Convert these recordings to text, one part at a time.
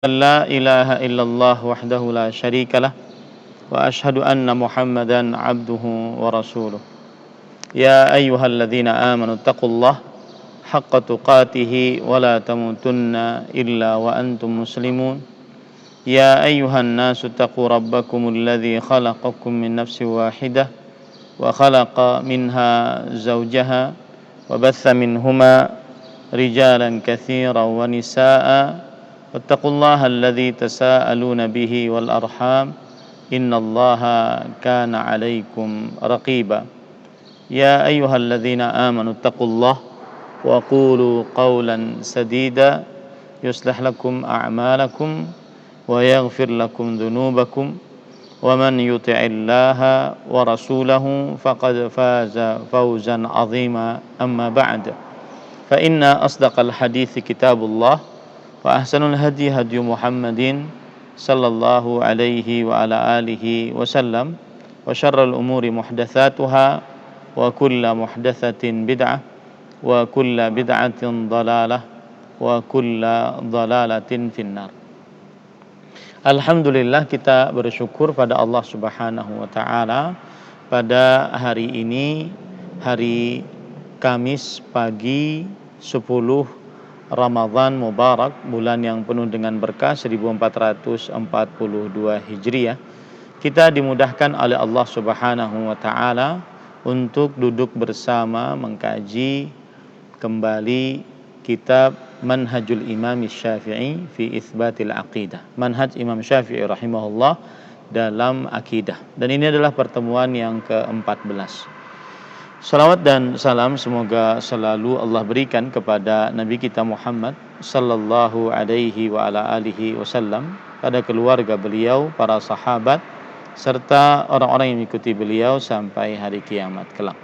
لا إله إلا الله وحده لا شريك له وأشهد أن محمدا عبده ورسوله يا أيها الذين آمنوا اتقوا الله حق تقاته ولا تموتن إلا وأنتم مسلمون يا أيها الناس اتقوا ربكم الذي خلقكم من نفس واحدة وخلق منها زوجها وبث منهما رجالا كثيرا ونساء واتقوا الله الذي تساءلون به والأرحام إن الله كان عليكم رقيبا يا أيها الذين آمنوا اتقوا الله وقولوا قولا سديدا يصلح لكم أعمالكم ويغفر لكم ذنوبكم ومن يطع الله ورسوله فقد فاز فوزا عظيما أما بعد فإن أصدق الحديث كتاب الله وأحسن الهدي هدي محمد صلى الله عليه وعلى آله وسلم وشر الأمور محدثاتها وكل محدثة بدعة وكل بدعة ضلالة وكل ضلالة في النار. Alhamdulillah, kita bersyukur pada Allah Subhanahu wa taala pada hari ini, hari Kamis pagi 10 Ramadhan Mubarak, bulan yang penuh dengan berkah 1442 Hijriah. Kita dimudahkan oleh Allah Subhanahu wa taala untuk duduk bersama mengkaji kembali kitab Manhajul Imam Syafi'i fi Itsbatil Aqidah. Manhaj Imam Syafi'i rahimahullah dalam akidah. Dan ini adalah pertemuan yang ke-14. Salawat dan salam semoga selalu Allah berikan kepada Nabi kita Muhammad sallallahu alaihi wa ala alihi wasallam, pada keluarga beliau, para sahabat, serta orang-orang yang mengikuti beliau sampai hari kiamat kelak.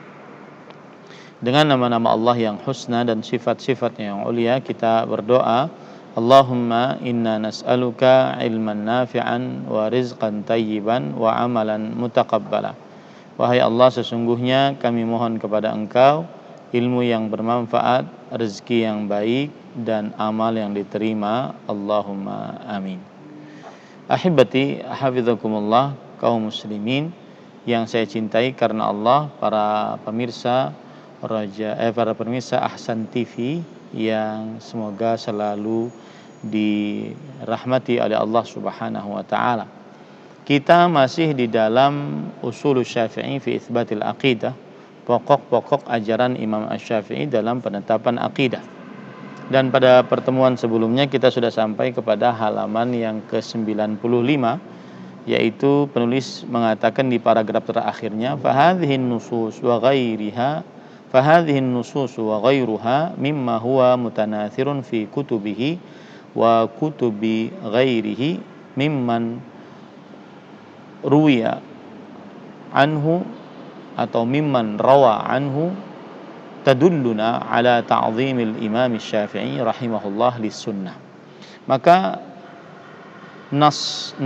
Dengan nama-nama Allah yang husna dan sifat-sifatnya yang ulia, kita berdoa, Allahumma inna nas'aluka ilman nafi'an wa rizqan tayyiban wa amalan mutaqabbala. Wahai Allah, sesungguhnya kami mohon kepada Engkau ilmu yang bermanfaat, rezeki yang baik, dan amal yang diterima. Allahumma amin. Ahibati hafizakumullah, kaum muslimin yang saya cintai karena Allah, para pemirsa Ahsan TV yang semoga selalu dirahmati oleh Allah Subhanahu wa taala. Kita masih di dalam Ushul Syafi'i fi Itsbatil Aqidah, pokok-pokok ajaran Imam Asy-Syafi'i dalam penetapan akidah. Dan pada pertemuan sebelumnya kita sudah sampai kepada halaman yang ke-95, yaitu penulis mengatakan di paragraf terakhirnya, fahadhihi nusus wa ghairuha mimma huwa mutanathirun fi kutubihi wa kutubi ghairihi mimman ruwiya anhu atau mimman rawa anhu tadulluna ala ta'zimil Imam Syafi'i rahimahullah lis-sunnah. Maka nas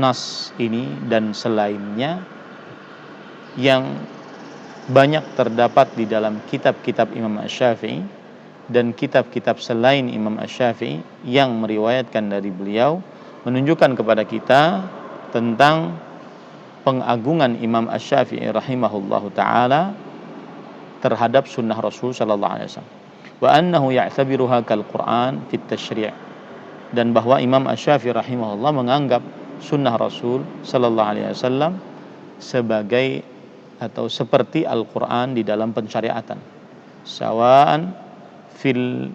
ini dan selainnya yang banyak terdapat di dalam kitab-kitab Imam Syafi'i dan kitab-kitab selain Imam Syafi'i yang meriwayatkan dari beliau menunjukkan kepada kita tentang pengagungan Imam Asy-Syafi'i rahimahullahu taala terhadap sunnah Rasul sallallahu alaihi wasallam, wa annahu ya'tabiruha kal Qur'an fit tasyri', dan bahwa Imam Asy-Syafi'i rahimahullah menganggap sunnah Rasul sallallahu alaihi wasallam sebagai atau seperti Al-Qur'an di dalam pensyariatan, sawaan fil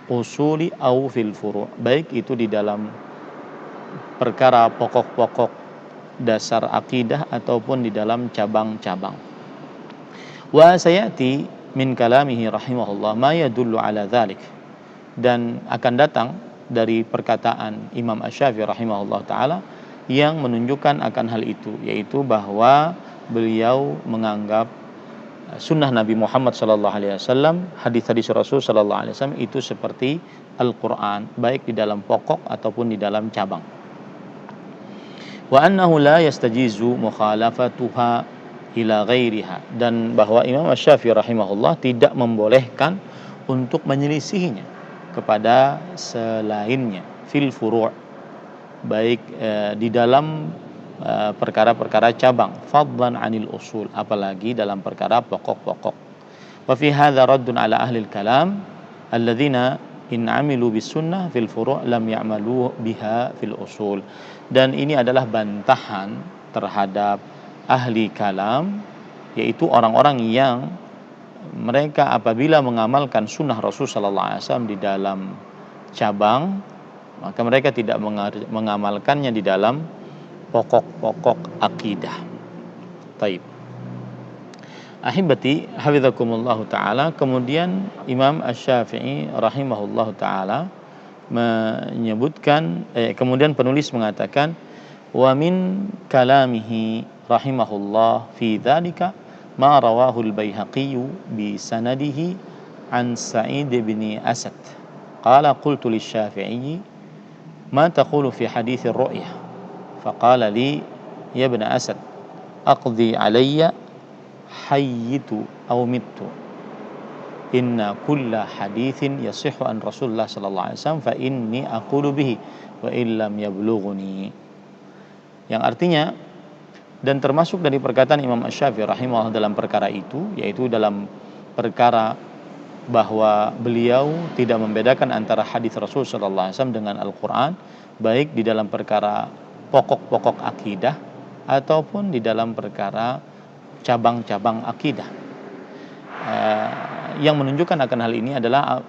usuli au fil furu', baik itu di dalam perkara pokok-pokok dasar akidah ataupun di dalam cabang-cabang. Wa sayati min kalamihi rahimahullah ma yadullu ala dzalik, dan akan datang dari perkataan Imam Asy-Syafi'i rahimahullah taala yang menunjukkan akan hal itu, yaitu bahwa beliau menganggap sunnah Nabi Muhammad sallallahu alaihi wasallam, hadis-hadis Rasul sallallahu alaihi wasallam itu seperti Al-Qur'an, baik di dalam pokok ataupun di dalam cabang. Wa annahu la yastajizu mukhalafatuha ila ghairiha, dan bahwa Imam Asy-Syafi'i rahimahullah tidak membolehkan untuk menyelisihinya kepada selainnya fil furu', baik di dalam perkara-perkara cabang, fadlan 'anil usul, apalagi dalam perkara pokok-pokok. Wa fi hadza raddun 'ala ahli al-kalam alladzina in 'amilu bis sunnah fil furu' lam ya'malu biha fil usul. Dan ini adalah bantahan terhadap ahli kalam, yaitu orang-orang yang mereka apabila mengamalkan sunnah Rasul sallallahu alaihi wasallam di dalam cabang, maka mereka tidak mengamalkannya di dalam pokok-pokok akidah. Taib. Ahibati hafizakumullah taala, kemudian Imam Asy-Syafi'i rahimahullah taala menyebutkan kemudian penulis mengatakan wa min kalamihi rahimahullah fi dzalika ma rawahu al-Baihaqi bi sanadihi an Sa'id bin Asad qala qultu lisy-Syafi'i ma taqulu fi hadits ar-ru'yah faqala li ya ibn Asad aqdi alayya hayyitu aw mittu inna kulla hadithin yasihhu an Rasulullah sallallahu alaihi wasallam fa inni aqulu bihi wa illam yablughuni. Yang artinya, dan termasuk dari perkataan Imam Asy-Syafi'i rahimahullah dalam perkara itu, yaitu dalam perkara bahwa beliau tidak membedakan antara hadis Rasul sallallahu alaihi wasallam dengan Al-Qur'an, baik di dalam perkara pokok-pokok akidah ataupun di dalam perkara cabang-cabang akidah. Yang menunjukkan akan hal ini adalah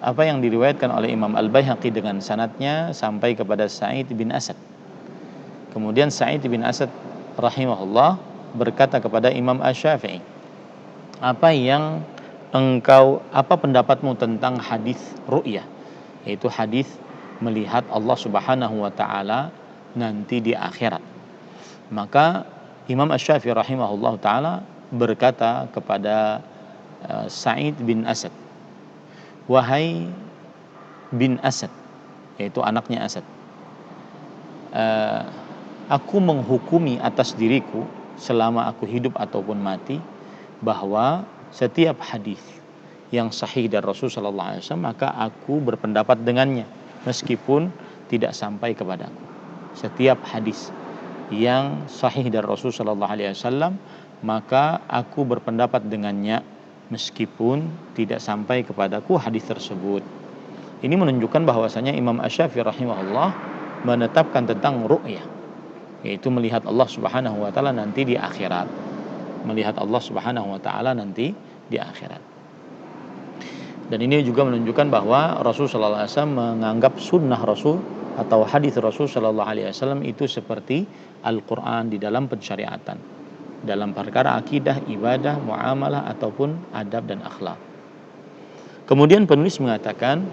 apa yang diriwayatkan oleh Imam Al-Baihaqi dengan sanadnya sampai kepada Sa'id bin Asad. Kemudian Sa'id bin Asad rahimahullah berkata kepada Imam Asy-Syafi'i, apa pendapatmu tentang hadis ru'yah, yaitu hadis melihat Allah Subhanahu wa taala nanti di akhirat. Maka Imam Asy-Syafi'i rahimahullah taala berkata kepada Sa'id bin Asad, wahai bin Asad, yaitu anaknya Asad, aku menghukumi atas diriku selama aku hidup ataupun mati bahwa setiap hadis yang sahih dari Rasul sallallahu alaihi wasallam maka aku berpendapat dengannya meskipun tidak sampai kepadaku. Setiap hadis yang sahih dari Rasul sallallahu alaihi wasallam maka aku berpendapat dengannya meskipun tidak sampai kepadaku hadis tersebut. Ini menunjukkan bahwasanya Imam Asy-Syafi'i rahimahullah menetapkan tentang ru'yah, yaitu melihat Allah Subhanahu wa taala nanti di akhirat. Melihat Allah Subhanahu wa taala nanti di akhirat. Dan ini juga menunjukkan bahwa Rasul sallallahu alaihi wasallam menganggap sunnah Rasul atau hadis Rasul sallallahu alaihi wasallam itu seperti Al-Qur'an di dalam pensyariatan, dalam perkara akidah, ibadah, muamalah ataupun adab dan akhlak. Kemudian penulis mengatakan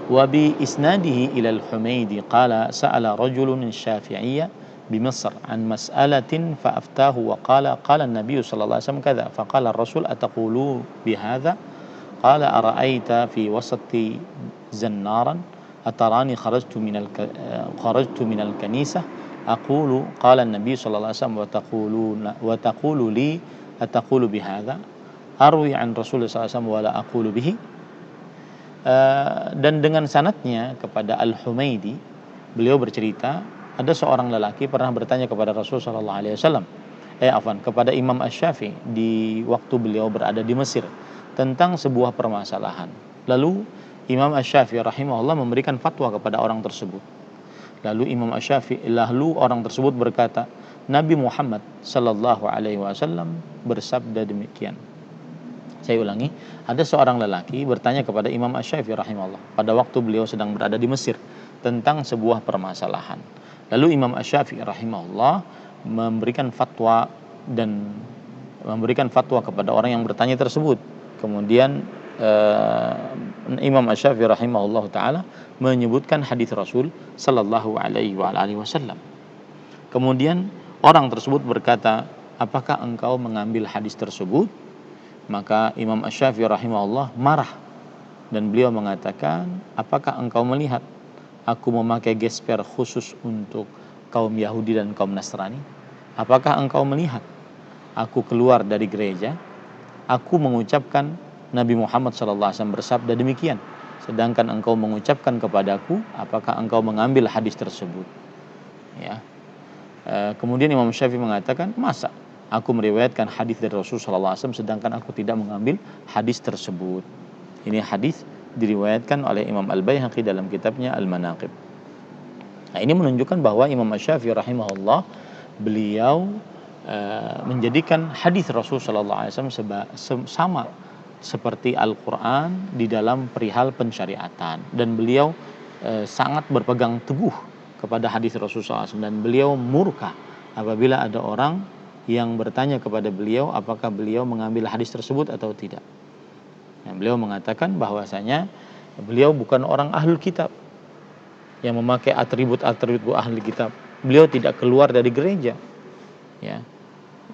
wa bi isnadihi ila al-Humaidi qala sa'ala rajulun syafi'iyya bi Misr an mas'alatin fa aftahu wa qala an-nabiy sallallahu alaihi wasallam kadza fa qala ar-rasul ataqulu bi hadza qala ara'aita fi wasati zannaran atarani kharajtu min al-kanisah aqulu qala an-nabiy sallallahu alaihi wasallam wa taqulu li ataqulu bi hadza arwi an Rasulullah sallallahu alaihi wasallam wa la aqulu bihi. Dan dengan sanadnya kepada Al-Humaidi, beliau bercerita ada seorang lelaki pernah bertanya kepada Rasul sallallahu alaihi wasallam kepada Imam Asy-Syafi'i di waktu beliau berada di Mesir tentang sebuah permasalahan. Lalu Imam Asy-Syafi'i rahimahullah memberikan fatwa kepada orang tersebut. Lalu orang tersebut berkata, Nabi Muhammad sallallahu alaihi wasallam bersabda demikian. Saya ulangi, ada seorang lelaki bertanya kepada Imam Asy-Syafi'i rahimahullah pada waktu beliau sedang berada di Mesir tentang sebuah permasalahan. Lalu Imam Asy-Syafi'i rahimahullah memberikan fatwa kepada orang yang bertanya tersebut. Kemudian Imam Asy-Syafi'i rahimahullah taala menyebutkan hadis Rasul sallallahu alaihi wasallam. Kemudian orang tersebut berkata, apakah engkau mengambil hadis tersebut? Maka Imam Asy-Syafi'i rahimahullah marah dan beliau mengatakan, apakah engkau melihat aku memakai gesper khusus untuk kaum Yahudi dan kaum Nasrani? Apakah engkau melihat aku keluar dari gereja, aku mengucapkan Nabi Muhammad SAW bersabda demikian, sedangkan engkau mengucapkan kepadaku, apakah engkau mengambil hadis tersebut? Ya. Kemudian Imam Syafi'i mengatakan, masa aku meriwayatkan hadis dari Rasulullah SAW sedangkan aku tidak mengambil hadis tersebut. Ini hadis diriwayatkan oleh Imam Al-Baihaqi dalam kitabnya Al-Manaqib. Nah, ini menunjukkan bahwa Imam Syafi'i rahimahullah, beliau menjadikan hadis Rasulullah SAW sama seperti Al-Quran di dalam perihal pensyariatan, dan beliau sangat berpegang teguh kepada hadis Rasulullah SAW, dan beliau murka apabila ada orang yang bertanya kepada beliau apakah beliau mengambil hadis tersebut atau tidak. Nah, beliau mengatakan bahwasanya beliau bukan orang ahlul kitab yang memakai atribut-atribut ahli kitab. Beliau tidak keluar dari gereja, ya.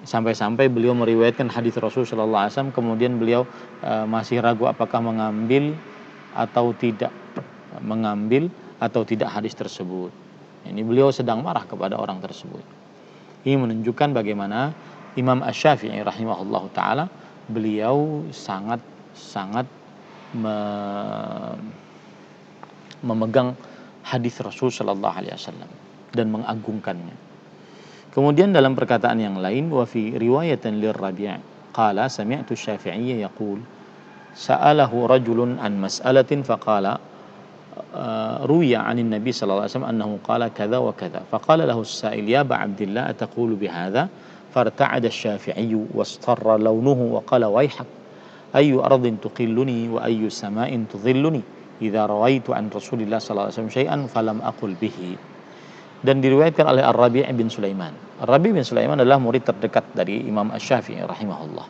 Sampai-sampai beliau meriwayatkan hadis Rasul sallallahu alaihi wasallam, kemudian beliau masih ragu apakah mengambil atau tidak hadis tersebut. Ini beliau sedang marah kepada orang tersebut. Ini menunjukkan bagaimana Imam Asy-Syafi'i rahimahullahu taala, beliau sangat memegang hadis Rasul sallallahu alaihi wasallam dan mengagungkannya. Kemudian dalam perkataan yang lain, wa fi riwayatan lir-Rabi' qala sami'tu Syafi'iyya yaqul sa'alahu rajulun an mas'alatin faqala ruwiya 'anil nabi sallallahu alaihi wasallam annahu qala kadza wa kadza faqala lahu as-sa'il ya Aba Abdillah ataqulu bihadza farta'ada asy-Syafi'i wastarra lawnuhu wa qala wayhak ayyu ardin tuqilluni wa ayyu sama'in tudhilluni idza rawaitu an Rasulillah sallallahu alaihi wasallam syai'an falam aqul bihi. Dan diriwayatkan oleh Ar-Rabi' bin Sulaiman. Ar-Rabi' bin Sulaiman adalah murid terdekat dari Imam Asy-Syafi'i rahimahullah.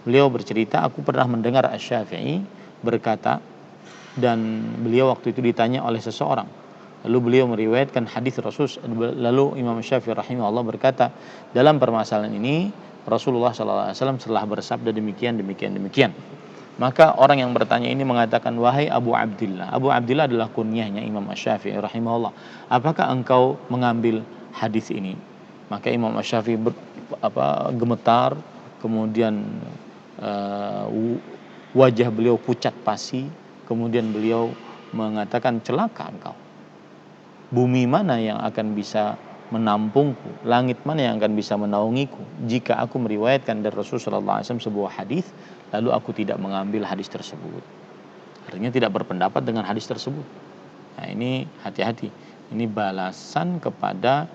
Beliau bercerita, aku pernah mendengar Asy-Syafi'i berkata, dan beliau waktu itu ditanya oleh seseorang. Lalu beliau meriwayatkan hadis Rasul. Lalu Imam Syafi'i rahimahullah berkata, dalam permasalahan ini Rasulullah sallallahu alaihi wasallam telah bersabda demikian. Maka orang yang bertanya ini mengatakan, wahai Abu Abdillah. Abu Abdillah adalah kunyahnya Imam Asy-Syafi'i rahimahullah. Apakah engkau mengambil hadis ini? Maka Imam Asy-Syafi'i gemetar, kemudian wajah beliau pucat pasi, kemudian beliau mengatakan, celaka engkau. Bumi mana yang akan bisa menampungku, langit mana yang akan bisa menaungiku jika aku meriwayatkan dari Rasulullah SAW sebuah hadis lalu aku tidak mengambil hadis tersebut. Artinya tidak berpendapat dengan hadis tersebut. Nah, ini hati-hati. Ini balasan kepada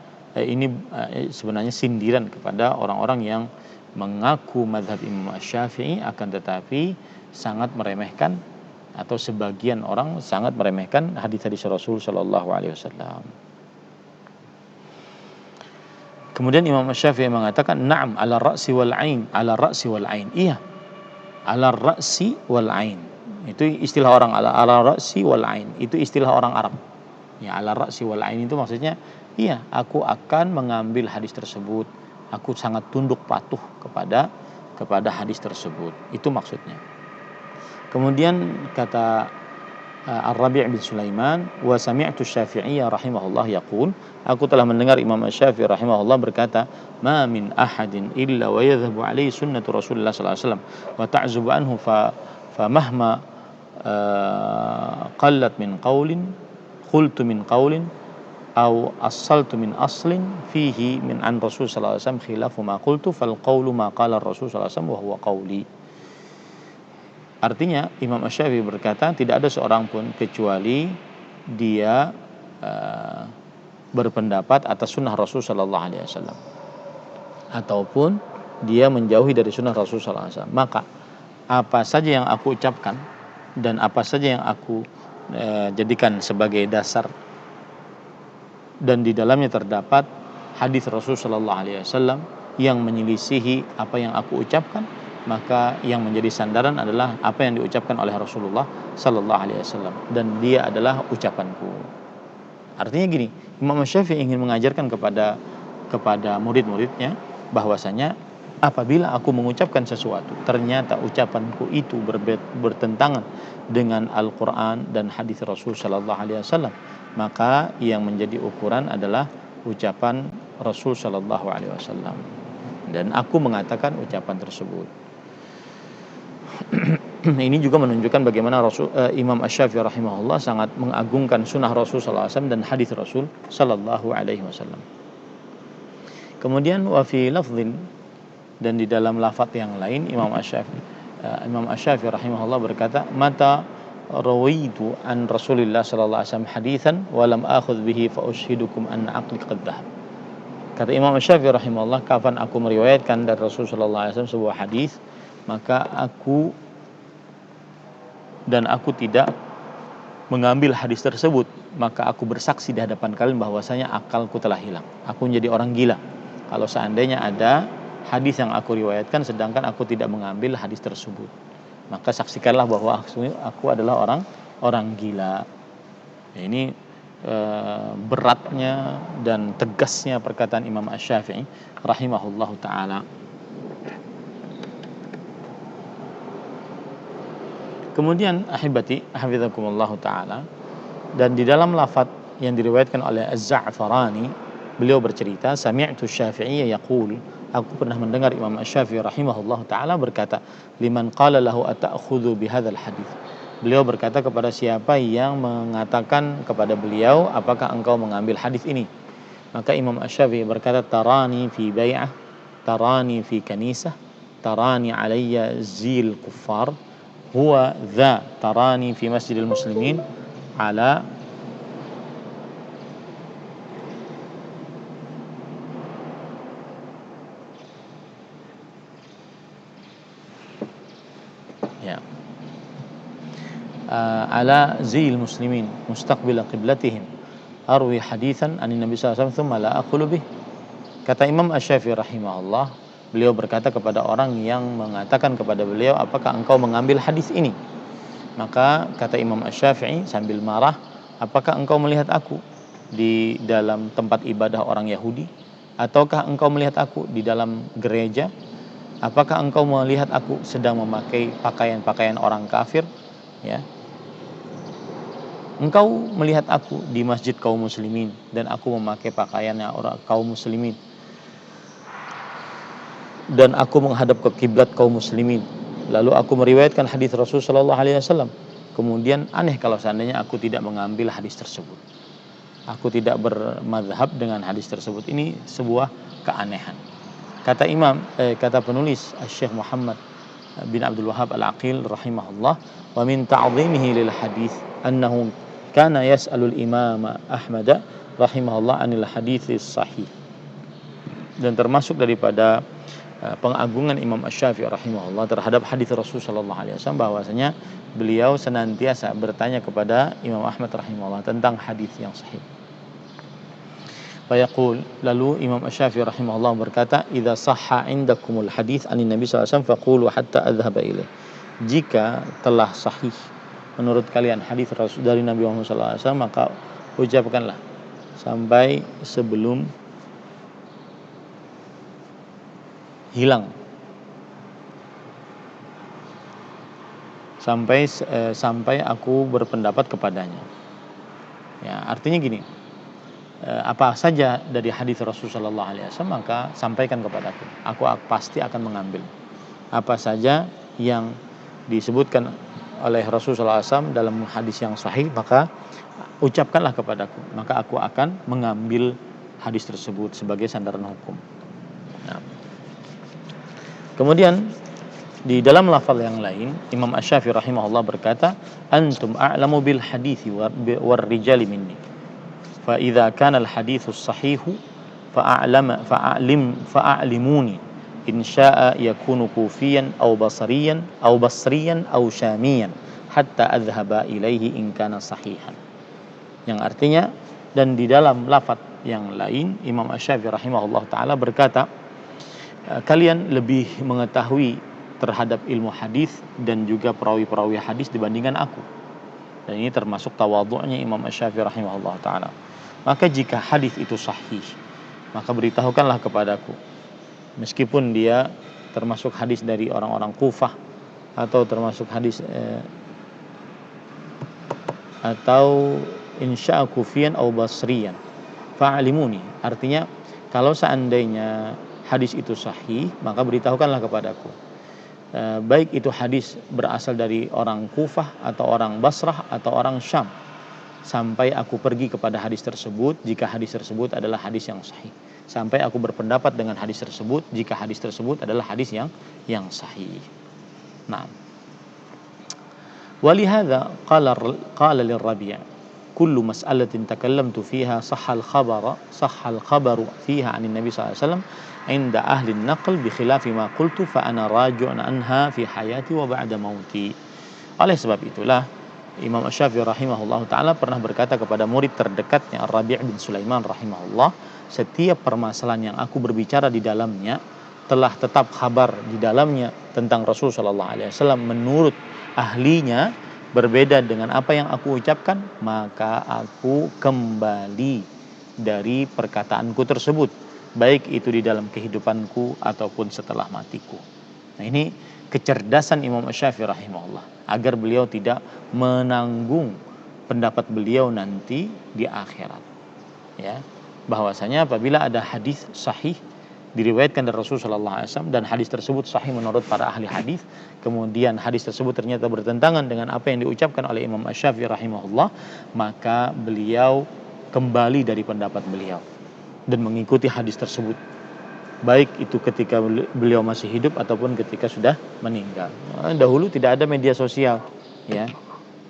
sebenarnya sindiran kepada orang-orang yang mengaku mazhab Imam Asy-Syafi'i akan tetapi sangat meremehkan, atau sebagian orang sangat meremehkan hadis-hadis Rasul sallallahu alaihi wasallam. Kemudian Imam Asy-Syafi'i mengatakan, na'am ala ra'si wal ain, ala ra'si wal ain. Iya, ala ra'si wal ain. Itu istilah orang, ala ra'si wal ain. Itu istilah orang Arab. Ya, ala ra'si wal ain itu maksudnya, iya, aku akan mengambil hadis tersebut. Aku sangat tunduk patuh kepada hadis tersebut. Itu maksudnya. Kemudian kata Ar-Rabi' bin Sulaiman, wa sami'tu Syafi'iyya rahimahullah yaqul, aku telah mendengar Imam Asy-Syafi'i rahimahullah berkata, ma min ahadin illa wa yadhhabu alaihi sunnatu Rasulullah sallallahu alaihi wasallam wa ta'zubu anhu fa mahma qallat min qawlin qultu min qawlin aw asaltu min aslin fihi min an Rasul sallallahu alaihi wasallam khilafu ma qultu fal qawlu ma qala Rasul sallallahu alaihi wasallam wa huwa qawli. Artinya Imam Asy-Syafi'i berkata, tidak ada seorang pun kecuali dia berpendapat atas sunnah Rasul sallallahu alaihi wasallam ataupun dia menjauhi dari sunnah Rasul sallallahu alaihi wasallam. Maka apa saja yang aku ucapkan dan apa saja yang aku jadikan sebagai dasar dan di dalamnya terdapat hadis Rasul sallallahu alaihi wasallam yang menyelisihi apa yang aku ucapkan, maka yang menjadi sandaran adalah apa yang diucapkan oleh Rasulullah sallallahu alaihi wasallam, dan dia adalah ucapanku. Artinya gini, Imam Syafi'i ingin mengajarkan kepada murid-muridnya bahwasanya apabila aku mengucapkan sesuatu ternyata ucapanku itu bertentangan dengan Al-Qur'an dan hadis Rasul sallallahu alaihi wasallam, maka yang menjadi ukuran adalah ucapan Rasul sallallahu alaihi wasallam, dan aku mengatakan ucapan tersebut. Ini juga menunjukkan bagaimana Imam Asy-Syafi'i rahimahullah sangat mengagungkan sunnah Rasul sallallahu alaihi wasallam dan hadis Rasul sallallahu alaihi wasallam. Kemudian wa fi lafdhin, dan di dalam lafaz yang lain Imam Asy-Syafi'i rahimahullah berkata, mata rawaitu an Rasulillah sallallahu alaihi wasallam haditsan wa lam akhudh bihi fa ushidukum anna aqli qad dhahab. Kata Imam Asy-Syafi'i rahimahullah, kapan aku meriwayatkan dari Rasul sallallahu alaihi wasallam sebuah hadis, maka aku tidak mengambil hadis tersebut, maka aku bersaksi di hadapan kalian bahwasanya akalku telah hilang. Aku menjadi orang gila kalau seandainya ada hadis yang aku riwayatkan sedangkan aku tidak mengambil hadis tersebut. Maka saksikanlah bahwa aku adalah orang gila. Ya, ini beratnya dan tegasnya perkataan Imam Asy-Syafi'i rahimahullahu taala. Kemudian ahibati hafizakumullah taala, dan di dalam lafaz yang diriwayatkan oleh Az-Za'farani, beliau bercerita, sami'tu Syafi'i yaqul, aku pernah mendengar Imam Asy-Syafi'i rahimahullah taala berkata, liman qala lahu ata'khudhu bihadzal hadits. Beliau berkata kepada siapa yang mengatakan kepada beliau, apakah engkau mengambil hadis ini? Maka Imam Asy-Syafi'i berkata, tarani fi bai'ah, tarani fi kanisah, tarani alayya zil kuffar, huwa dha tarani fi masjidil muslimin ala ya ala zil muslimin mustaqbil qiblatihim arwi haditsan anin nabi sallallahu alaihi wasallam thumma la aqulu bih. Kata Imam Asy-Syafi'i rahimahullah, beliau berkata kepada orang yang mengatakan kepada beliau, apakah engkau mengambil hadis ini? Maka kata Imam Asy-Syafi'i sambil marah, apakah engkau melihat aku di dalam tempat ibadah orang Yahudi? Ataukah engkau melihat aku di dalam gereja? Apakah engkau melihat aku sedang memakai pakaian-pakaian orang kafir? Ya. Engkau melihat aku di masjid kaum muslimin dan aku memakai pakaiannya orang kaum muslimin, dan aku menghadap ke kiblat kaum muslimin, lalu aku meriwayatkan hadis Rasul sallallahu alaihi wasallam. Kemudian aneh kalau seandainya aku tidak mengambil hadis tersebut. Aku tidak bermadhab dengan hadis tersebut. Ini sebuah keanehan. Kata penulis Syekh Muhammad bin Abdul Wahhab Al-Aqil rahimahullah, wa min ta'dhimihi lil hadis annahu kana yas'alul Imam Ahmad rahimahullah anil haditsis sahih. Dan termasuk daripada pengagungan Imam Asy-Syafi'i rahimahullah terhadap hadis Rasul sallallahu alaihi wasallam, bahwasanya beliau senantiasa bertanya kepada Imam Ahmad rahimahullah tentang hadis yang sahih. Fayaqul, lalu Imam Asy-Syafi'i rahimahullah berkata, idza sahha indakumul hadis anin nabi sallallahu alaihi wasallam faqulu hatta adhhaba ilaih. Jika telah sahih menurut kalian hadis Rasul dari Nabi Muhammad sallallahu alaihi wasallam, maka ucapkanlah sampai sebelum hilang, sampai aku berpendapat kepadanya. Ya, artinya gini, apa saja dari hadis Rasul sallallahu alaihi wasallam maka sampaikan kepadaku. Aku pasti akan mengambil. Apa saja yang disebutkan oleh Rasul sallallahu alaihi wasallam dalam hadis yang sahih, maka ucapkanlah kepadaku. Maka aku akan mengambil hadis tersebut sebagai sandaran hukum. Nah, kemudian di dalam lafaz yang lain, Imam Asy-Syafi'i rahimahullah berkata, antum a'lamu bil hadithi war rijali minni. Fa idza kana al haditsus sahihu fa'alimuni in syaa yakunu kufiyan aw basriyan aw syamiyan hatta adhhaba ilaihi in kana sahihan. Yang artinya, dan di dalam lafaz yang lain Imam Asy-Syafi'i rahimahullah taala berkata, kalian lebih mengetahui terhadap ilmu hadis dan juga perawi-perawi hadis dibandingkan aku. Dan ini termasuk tawadhu'nya Imam Asy-Syafi'i rahimahullah taala. Maka jika hadis itu sahih, maka beritahukanlah kepadaku. Meskipun dia termasuk hadis dari orang-orang Kufah atau termasuk hadis atau insya kufiyan atau basriyan, fa'alimuni. Artinya, kalau seandainya hadis itu sahih, maka beritahukanlah kepadaku. baik itu hadis berasal dari orang Kufah atau orang Basrah atau orang Syam, sampai aku pergi kepada hadis tersebut jika hadis tersebut adalah hadis yang sahih, sampai aku berpendapat dengan hadis tersebut jika hadis tersebut adalah hadis yang sahih. Nah, walihada qala lirrabi' kullu mas'alatin takallamtu fiha sahhal khabaru fiha 'anil nabi sallallahu alaihi wasallam 'inda ahli an-naql bi khilafi ma qultu fa ana raji'un anha fi hayati wa ba'da mauti. Oleh sebab itulah Imam Asy-Syafi'i rahimahullah ta'ala pernah berkata kepada murid terdekatnya Ar-Rabi' bin Sulaiman rahimahullah, setiap permasalahan yang aku berbicara di dalamnya telah tetap kabar di dalamnya tentang Rasul sallallahu alaihi wasallam menurut ahlinya berbeda dengan apa yang aku ucapkan, maka aku kembali dari perkataanku tersebut, baik itu di dalam kehidupanku ataupun setelah matiku. Nah, ini kecerdasan Imam Asy-Syafi'i rahimahullah agar beliau tidak menanggung pendapat beliau nanti di akhirat. Ya, bahwasanya apabila ada hadis sahih diriwayatkan dari Rasulullah SAW dan hadis tersebut sahih menurut para ahli hadis, kemudian hadis tersebut ternyata bertentangan dengan apa yang diucapkan oleh Imam Asy-Syafi'i rahimahullah, maka beliau kembali dari pendapat beliau dan mengikuti hadis tersebut, baik itu ketika beliau masih hidup ataupun ketika sudah meninggal. Dahulu tidak ada media sosial, ya,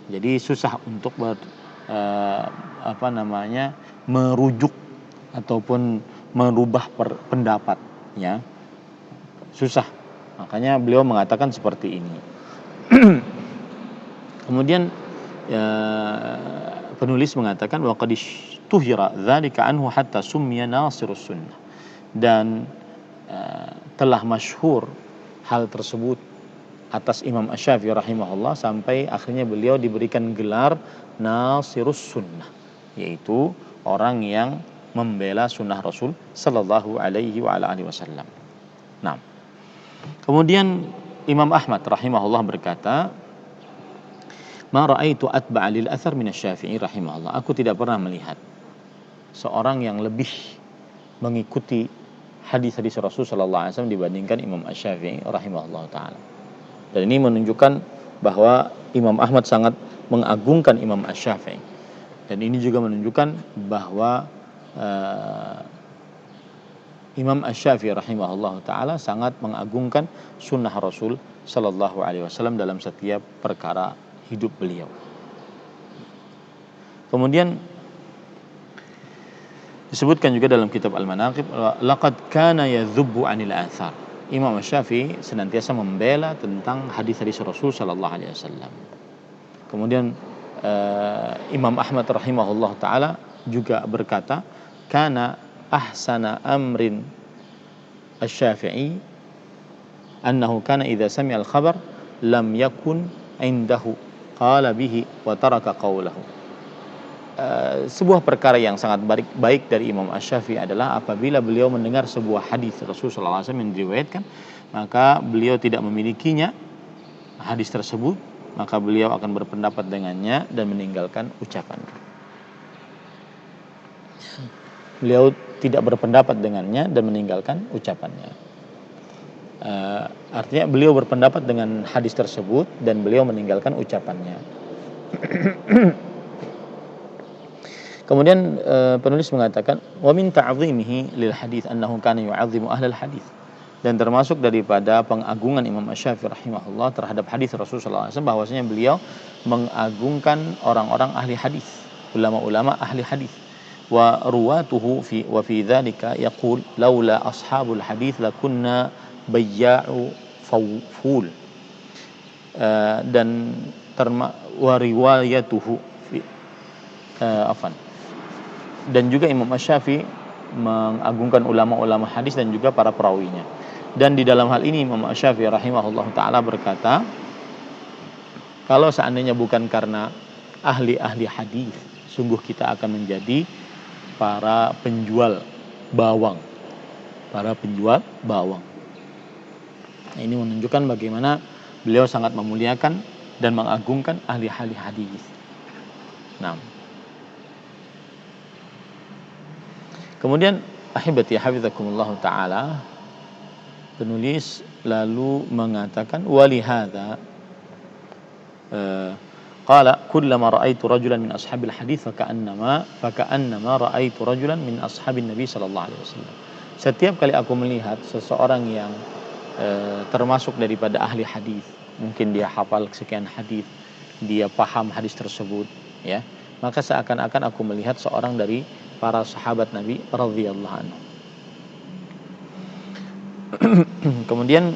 jadi susah untuk merujuk ataupun merubah pendapat, ya, susah. Makanya beliau mengatakan seperti ini. Kemudian penulis mengatakan wa qad tuhira dzalika anhu hatta summiya nasirus sunnah, dan telah masyhur hal tersebut atas Imam Asy-Syafi'i rahimahullah sampai akhirnya beliau diberikan gelar nasirus sunnah, yaitu orang yang membela sunnah Rasul sallallahu alaihi wa ala alihi wasallam. Nah, kemudian Imam Ahmad rahimahullah berkata, "Ma ra'aitu atba'a lil athar min asy-Syafi'i rahimahullah." Aku tidak pernah melihat seorang yang lebih mengikuti hadis-hadis Rasul sallallahu alaihi wasallam dibandingkan Imam Asy-Syafi'i rahimahullah taala. Dan ini menunjukkan bahwa Imam Ahmad sangat mengagungkan Imam Asy-Syafi'i. Dan ini juga menunjukkan bahwa Imam Asy-Syafi'i rahimahullah ta'ala sangat mengagungkan sunnah Rasul sallallahu alaihi wasallam dalam setiap perkara hidup beliau. Kemudian disebutkan juga dalam kitab Al-Manaqib, laqad kana yadhubbu 'anil athar. Imam Asy-Syafi'i senantiasa membela tentang hadis-hadis Rasul sallallahu alaihi wasallam. Kemudian Imam Ahmad rahimahullah ta'ala juga berkata, kana ahsana amrin asy-Syafi'i annahu kana idza sami'a al-khabar lam yakun indahu qala bihi wa taraka qawlahu. Sebuah perkara yang sangat baik dari Imam Asy-Syafi'i adalah apabila beliau mendengar sebuah hadis Rasulullah SAW yang diriwayatkan, maka beliau tidak memilikinya hadis tersebut, maka beliau akan berpendapat dengannya dan meninggalkan ucapannya. Beliau tidak berpendapat dengannya dan meninggalkan ucapannya. Artinya beliau berpendapat dengan hadis tersebut dan beliau meninggalkan ucapannya. Kemudian penulis mengatakan wa min ta'zimihi lil hadis annahu kana yu'azzimu ahlal hadis, dan termasuk daripada pengagungan Imam Asy-Syafi'i rahimahullah terhadap hadis Rasulullah SAW bahwasanya beliau mengagungkan orang-orang ahli hadis, ulama-ulama ahli hadis. Wa ruwatuhu wa fi dzalika yaqul laula ashabul hadis lakunna bayya'u fawful, dan wa riwayatuhu dan juga Imam Asy-Syafi'i mengagungkan ulama-ulama hadis dan juga para perawinya. Dan di dalam hal ini Imam Asy-Syafi'i rahimahullah ta'ala berkata, kalau seandainya bukan karena ahli-ahli hadis, sungguh kita akan menjadi para penjual bawang. Nah, ini menunjukkan bagaimana beliau sangat memuliakan dan mengagungkan ahli-ahli hadis. Nah, kemudian ahibati hafizakumullah ta'ala, Penulis lalu mengatakan walihada qala kullama ra'aitu rajulan min ashabil hadits faka'annama ra'aitu rajulan min ashabin nabi sallallahu alaihi wasallam. Setiap kali aku melihat seseorang yang termasuk daripada ahli hadis, mungkin dia hafal sekian hadis, dia paham hadis tersebut, ya, maka seakan-akan aku melihat seorang dari para sahabat Nabi radhiyallahu anhu. Kemudian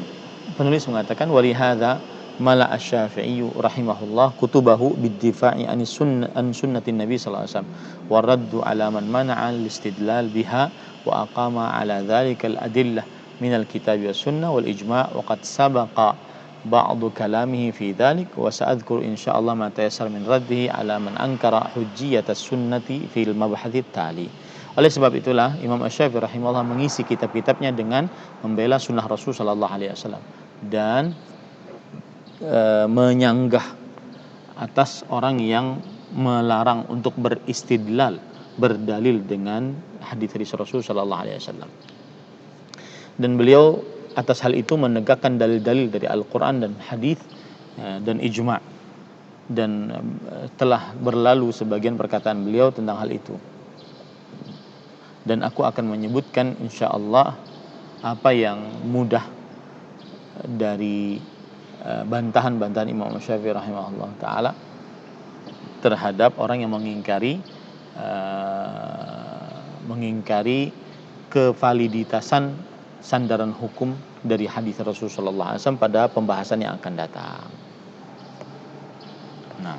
penulis mengatakan walihada mala asy-Syafi'i rahimahullah kutubahu bid-difa'i an sunnatin Nabi sallallahu alaihi wasallam wa raddu ala man mana'a al-istidlal biha wa aqama ala dzalika al-adillah min al-kitab was sunnah wal ijma' wa qad sabaqa ba'du kalamihi fi dzalik wa sa'adhkuru insyaallah ma tayassara min raddihi ala man ankara hujjiyat as-sunnati fil mabhath tali. Oleh sebab itulah Imam Asy-Syafi'i rahimahullah mengisi kitab-kitabnya dengan membela sunnah Rasul sallallahu alaihi wasallam dan menyanggah atas orang yang melarang untuk beristidlal, berdalil dengan hadis Rasul sallallahu alaihi wasallam. Dan beliau atas hal itu menegakkan dalil-dalil dari Al-Qur'an dan hadis dan ijma', dan telah berlalu sebagian perkataan beliau tentang hal itu. Dan aku akan menyebutkan insyaallah apa yang mudah dari bantahan-bantahan Imam Syafi'i rahimahullah ta'ala terhadap orang yang mengingkari kevaliditasan sandaran hukum dari hadis Rasul sallallahu alaihi wasallam pada pembahasan yang akan datang. Nah,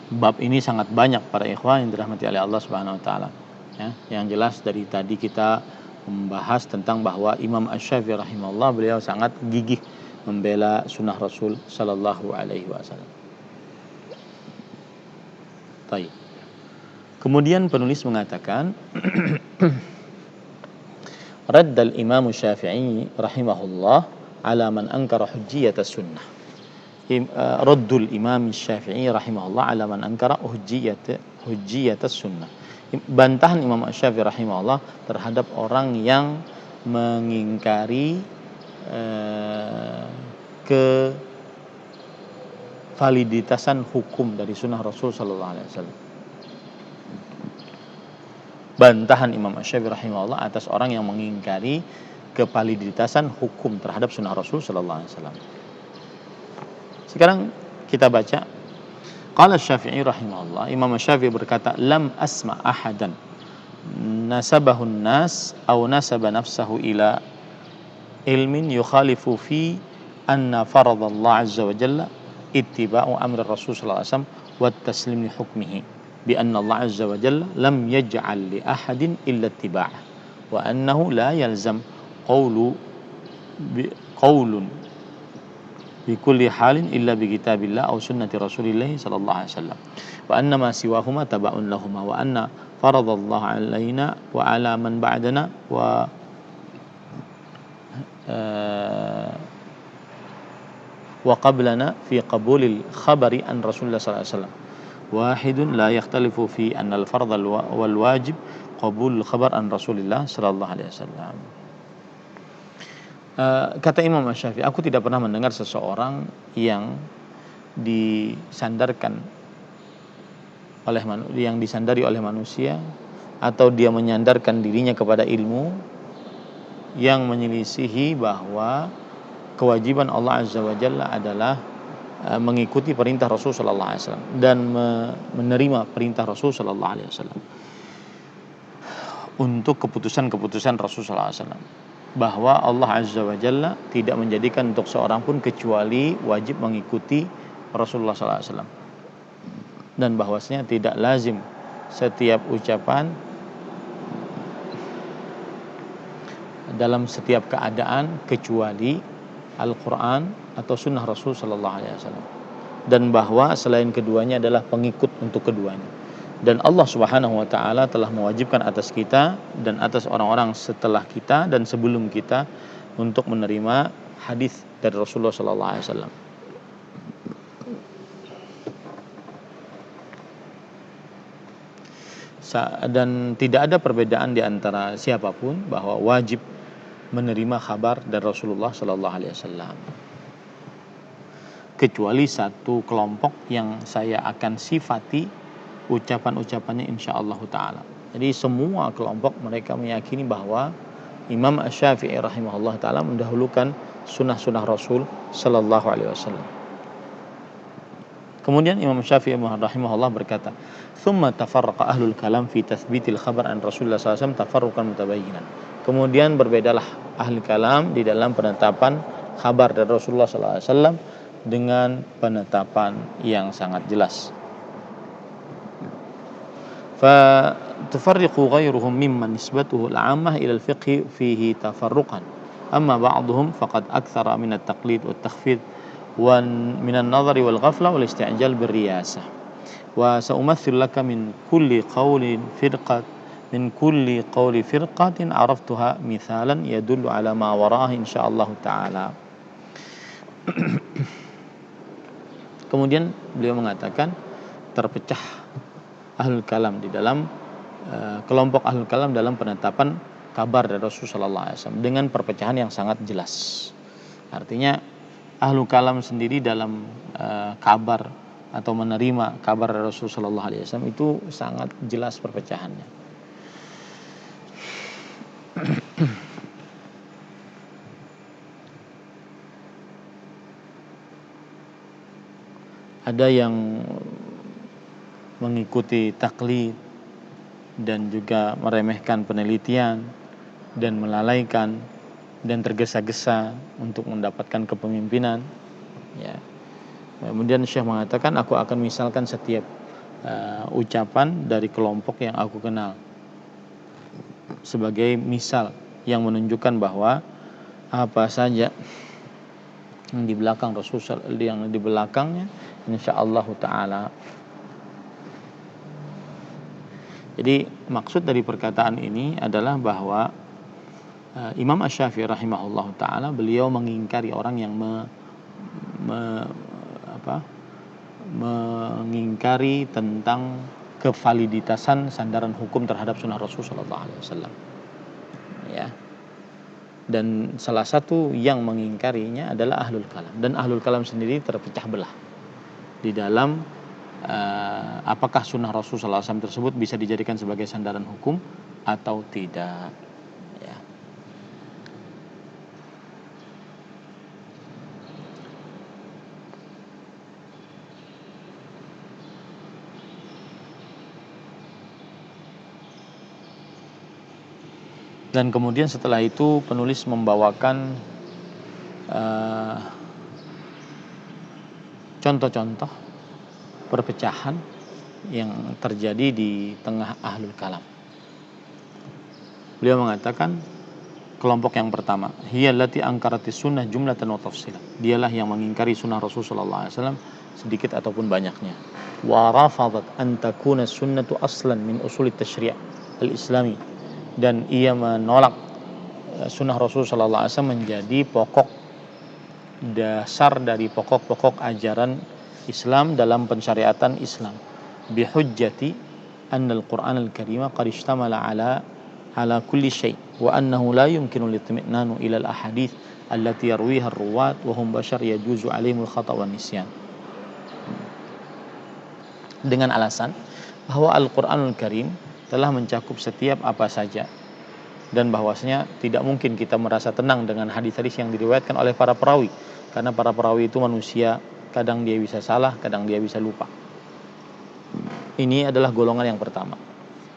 bab ini sangat banyak para ikhwan yang dirahmati oleh Allah Subhanahu wa taala. Ya, yang jelas dari tadi kita membahas tentang bahwa Imam Asy-Syafi'i rahimahullah beliau sangat gigih membela sunnah Rasul sallallahu alaihi wasallam. Baik. Kemudian penulis mengatakan raddal Imam Syafi'i rahimahullah ala man ankara hujjiyat as-sunnah. Raddul Imam Syafi'i rahimahullah ala man ankara hujjiyat as-sunnah. Bantahan Imam Syafi'i rahimahullah terhadap orang yang mengingkari kevaliditasan hukum dari sunnah Rasul sallallahu alaihi wasallam. Bantahan Imam Syafi'i rahimahullah atas orang yang mengingkari kevaliditasan hukum terhadap sunnah Rasul sallallahu alaihi wasallam. Sekarang kita baca. Qala Syafi'i rahimahullah, Imam Syafi'i berkata, lam asma ahadan nasabahun nas aw nasaba nafsahu ila ilmin yukhalifu fi anna faradallah azza wa jalla ittiba'u amri Rasul sallallahu alaihi wasallam wa taslim li hukmihi bi anna Allah azza wa jalla lam yaj'al li ahadin illa ittiba'ah wa annahu la yalzam qawlun bi kulli halin illa bi kitabillah aw sunnati Rasulillah sallallahu alaihi wasallam wa anna ma siwahuma taba'un lahuma wa anna faradallahu alaina wa ala man ba'dana wa qablana fi qabulil khabari an Rasulullah sallallahu alaihi wasallam wahidun la yakhtalifu fi anna al-fardh wal wajib qabulul khabar an Rasulillah sallallahu alaihi wasallam. Kata Imam Syafi'i, aku tidak pernah mendengar seseorang yang disandari oleh manusia atau dia menyandarkan dirinya kepada ilmu yang menyelisihi bahwa kewajiban Allah Azza wa Jalla adalah mengikuti perintah Rasul sallallahu alaihi wasallam dan menerima perintah Rasul sallallahu alaihi wasallam untuk keputusan-keputusan Rasul sallallahu alaihi wasallam, bahwa Allah Azza wa Jalla tidak menjadikan untuk seorang pun kecuali wajib mengikuti Rasulullah sallallahu alaihi wasallam, dan bahwasanya tidak lazim setiap ucapan dalam setiap keadaan kecuali Al-Quran atau sunnah Rasul sallallahu alaihi wasallam, dan bahwa selain keduanya adalah pengikut untuk keduanya. Dan Allah Subhanahu wa taala telah mewajibkan atas kita dan atas orang-orang setelah kita dan sebelum kita untuk menerima hadis dari Rasulullah sallallahu alaihi wasallam. Dan tidak ada perbedaan di antara siapapun bahwa wajib menerima kabar dari Rasulullah Sallallahu Alaihi Wasallam, kecuali satu kelompok yang saya akan sifati ucapan-ucapannya insyaallah taala. Jadi semua kelompok mereka meyakini bahwa Imam Asy-Syafi'i rahimahullah taala mendahulukan sunnah-sunnah Rasul Sallallahu Alaihi Wasallam. Kemudian Imam Syafi'i rahimahullah berkata, "Tsumma tafarraqa ahlul kalam fi tathbitil khabar an Rasulullah sallallahu alaihi wasallam tafarruqan mutabayyinan." Kemudian berbedalah ahli kalam di dalam penetapan kabar dari Rasulullah sallallahu alaihi wasallam dengan penetapan yang sangat jelas. Fa tufarriqu ghairuhum mimman nisbatuhu al-'ammah ila al-fiqh fihi tafarruqan. Amma ba'dhum faqad aktsara min at-taqlid wa at-takhfid wa min an-nadhari wal ghafla wal isti'jal bir riyasah. Wa sa'umathil laka min kulli qawli firqatin 'araftuha mithalan yadullu 'ala ma wara'ah insyaallah taala. Kemudian beliau mengatakan terpecah ahlul kalam di dalam kelompok ahlul kalam dalam penetapan kabar dari Rasulullah sallallahu alaihi wasallam dengan perpecahan yang sangat jelas. Artinya ahlul kalam sendiri dalam kabar atau menerima kabar dari Rasulullah sallallahu alaihi wasallam itu sangat jelas perpecahannya. Ada yang mengikuti taklid dan juga meremehkan penelitian dan melalaikan dan tergesa-gesa untuk mendapatkan kepemimpinan, ya. Kemudian Syekh mengatakan, aku akan misalkan setiap ucapan dari kelompok yang aku kenal sebagai misal yang menunjukkan bahwa apa saja yang di belakang Rasul, yang di belakangnya insyaallah taala. Jadi maksud dari perkataan ini adalah bahwa Imam Asy-Syafi'i rahimahullah taala beliau mengingkari orang yang mengingkari tentang kevaliditasan sandaran hukum terhadap sunnah Rasul sallallahu alaihi wasallam. Ya. Dan salah satu yang mengingkarinya adalah ahlul kalam, dan ahlul kalam sendiri terpecah belah di dalam apakah sunnah Rasul sallallahu alaihi wasallam tersebut bisa dijadikan sebagai sandaran hukum atau tidak, ya. Dan kemudian setelah itu penulis membawakan contoh-contoh perpecahan yang terjadi di tengah ahlul kalam. Beliau mengatakan kelompok yang pertama, hiyallati angkaratis sunnah jumlatan wa tafsilan. Dialah yang mengingkari sunnah Rasul sallallahu alaihi wasallam sedikit ataupun banyaknya. Wa rafadat an takuna sunnatu aslan min usulit tasyri' al-islami. Dan ia menolak sunnah Rasul sallallahu alaihi wasallam menjadi pokok dasar dari pokok-pokok ajaran Islam dalam pensyariatan Islam. Bihujjati anna al-Qur'an al-Karima qad ishtamala ala kulli syai' wa annahu la yumkinu litmi'nanu ila al-ahadits allati yarwiha ar-ruwat wa hum bashar yajuzu alaihim al-khata' wa nisyan. Dengan alasan bahwa Al-Qur'anul Karim telah mencakup setiap apa saja, dan bahwasanya tidak mungkin kita merasa tenang dengan hadis-hadis yang diriwayatkan oleh para perawi, karena para perawi itu manusia, kadang dia bisa salah, kadang dia bisa lupa. Ini adalah golongan yang pertama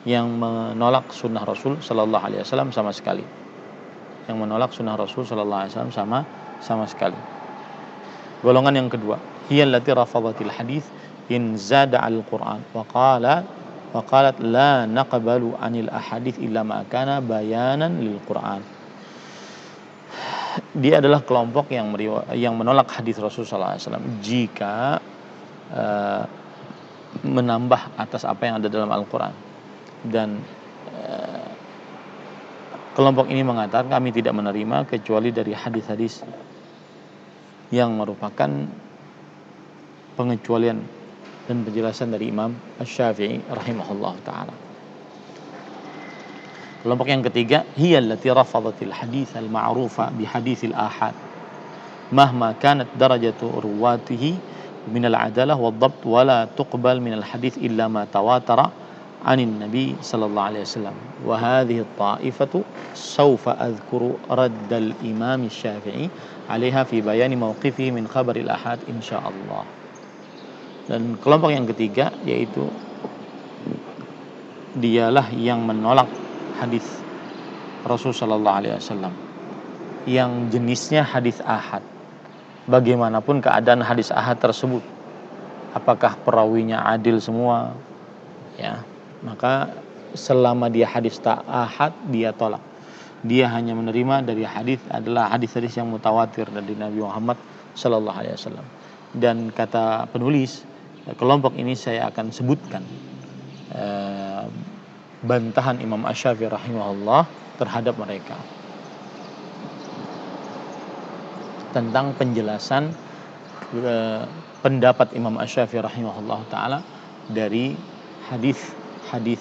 yang menolak sunnah Rasul sallallahu alaihi wasallam sama sekali. Yang menolak sunnah Rasul sallallahu alaihi wasallam sama sekali. Golongan yang kedua, hiyallati rafadhatil hadis in zada al-Qur'an wa qalat la naqbalu anil ahadits illa ma kana bayanan lil Qur'an. Dia adalah kelompok yang menolak hadis Rasul sallallahu alaihi wasallam jika menambah atas apa yang ada dalam Al-Qur'an. Dan kelompok ini mengatakan kami tidak menerima kecuali dari hadis-hadis yang merupakan pengecualian dan penjelasan dari Imam Asy-Syafi'i rahimahullah ta'ala. Kelompok yang ketiga, hiya allati rafadhatil hadits al-ma'rufa bi haditsil ahad mahma kanat darajatu ruwatihi min al-adalah wad-dhabt wa la tuqbal min al-hadits illa ma tawatara 'anin nabi sallallahu alaihi wasallam. Wa hadhihi at-ta'ifatu sawfa adhkuru radd al-imam asy-Syafi'i 'alaiha fi bayani mawqifihi min khabar al-ahad insyaallah. Dan kelompok yang ketiga yaitu dialah yang menolak hadis Rasul sallallahu alaihi wasallam yang jenisnya hadis ahad. Bagaimanapun keadaan hadis ahad tersebut, apakah perawinya adil semua, ya, maka selama dia hadis tak ahad dia tolak. Dia hanya menerima dari hadis adalah hadis-hadis yang mutawatir dari Nabi Muhammad sallallahu alaihi wasallam. Dan kata penulis, kelompok ini saya akan sebutkan bantahan Imam Asy-Syafi'i rahimahullah terhadap mereka tentang penjelasan pendapat Imam Asy-Syafi'i rahimahullah taala dari hadis-hadis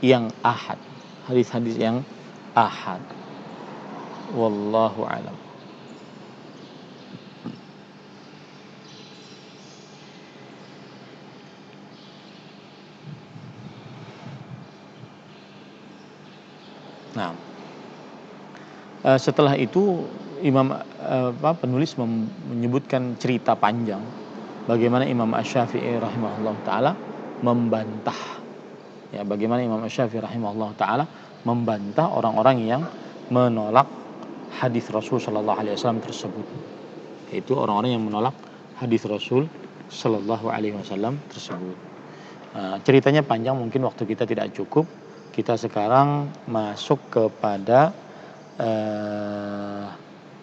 yang ahad, hadis-hadis yang ahad. Wallahu a'lam. Nah, setelah itu penulis menyebutkan cerita panjang bagaimana Imam Asy-Syafi'i rahimahullah taala membantah, ya, bagaimana Imam Asy-Syafi'i rahimahullah taala membantah orang-orang yang menolak hadis Rasul sallallahu alaihi wasallam tersebut. Yaitu orang-orang yang menolak hadis Rasul sallallahu alaihi wasallam tersebut. Ceritanya panjang, mungkin waktu kita tidak cukup. Kita sekarang masuk kepada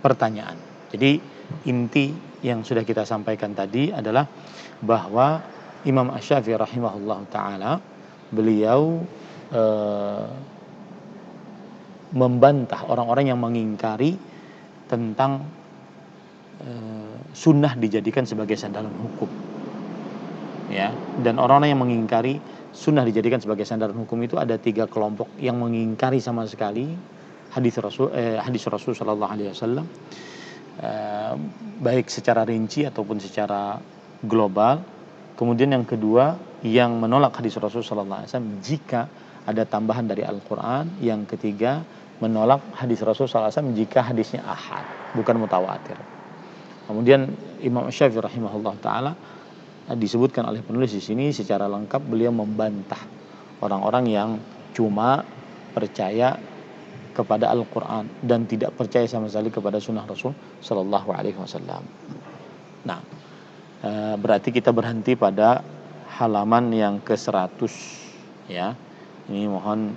pertanyaan. Jadi inti yang sudah kita sampaikan tadi adalah bahwa Imam Asy-Syafi'i rahimahullah taala beliau membantah orang-orang yang mengingkari tentang sunnah dijadikan sebagai sandaran hukum, ya. Dan orang-orang yang mengingkari sunnah dijadikan sebagai sandaran hukum itu ada 3 kelompok yang mengingkari sama sekali hadis Rasul sallallahu alaihi wasallam, baik secara rinci ataupun secara global. Kemudian yang kedua, yang menolak hadis Rasul sallallahu alaihi wasallam jika ada tambahan dari Al-Qur'an. Yang ketiga, menolak hadis Rasul sallallahu alaihi wasallam jika hadisnya ahad, bukan mutawatir. Kemudian Imam Syafi'i rahimahullah taala disebutkan oleh penulis di sini secara lengkap, beliau membantah orang-orang yang cuma percaya kepada Al-Qur'an dan tidak percaya sama sekali kepada sunnah Rasul sallallahu alaihi wasallam. Nah, berarti kita berhenti pada halaman yang ke-100, ya. Ini mohon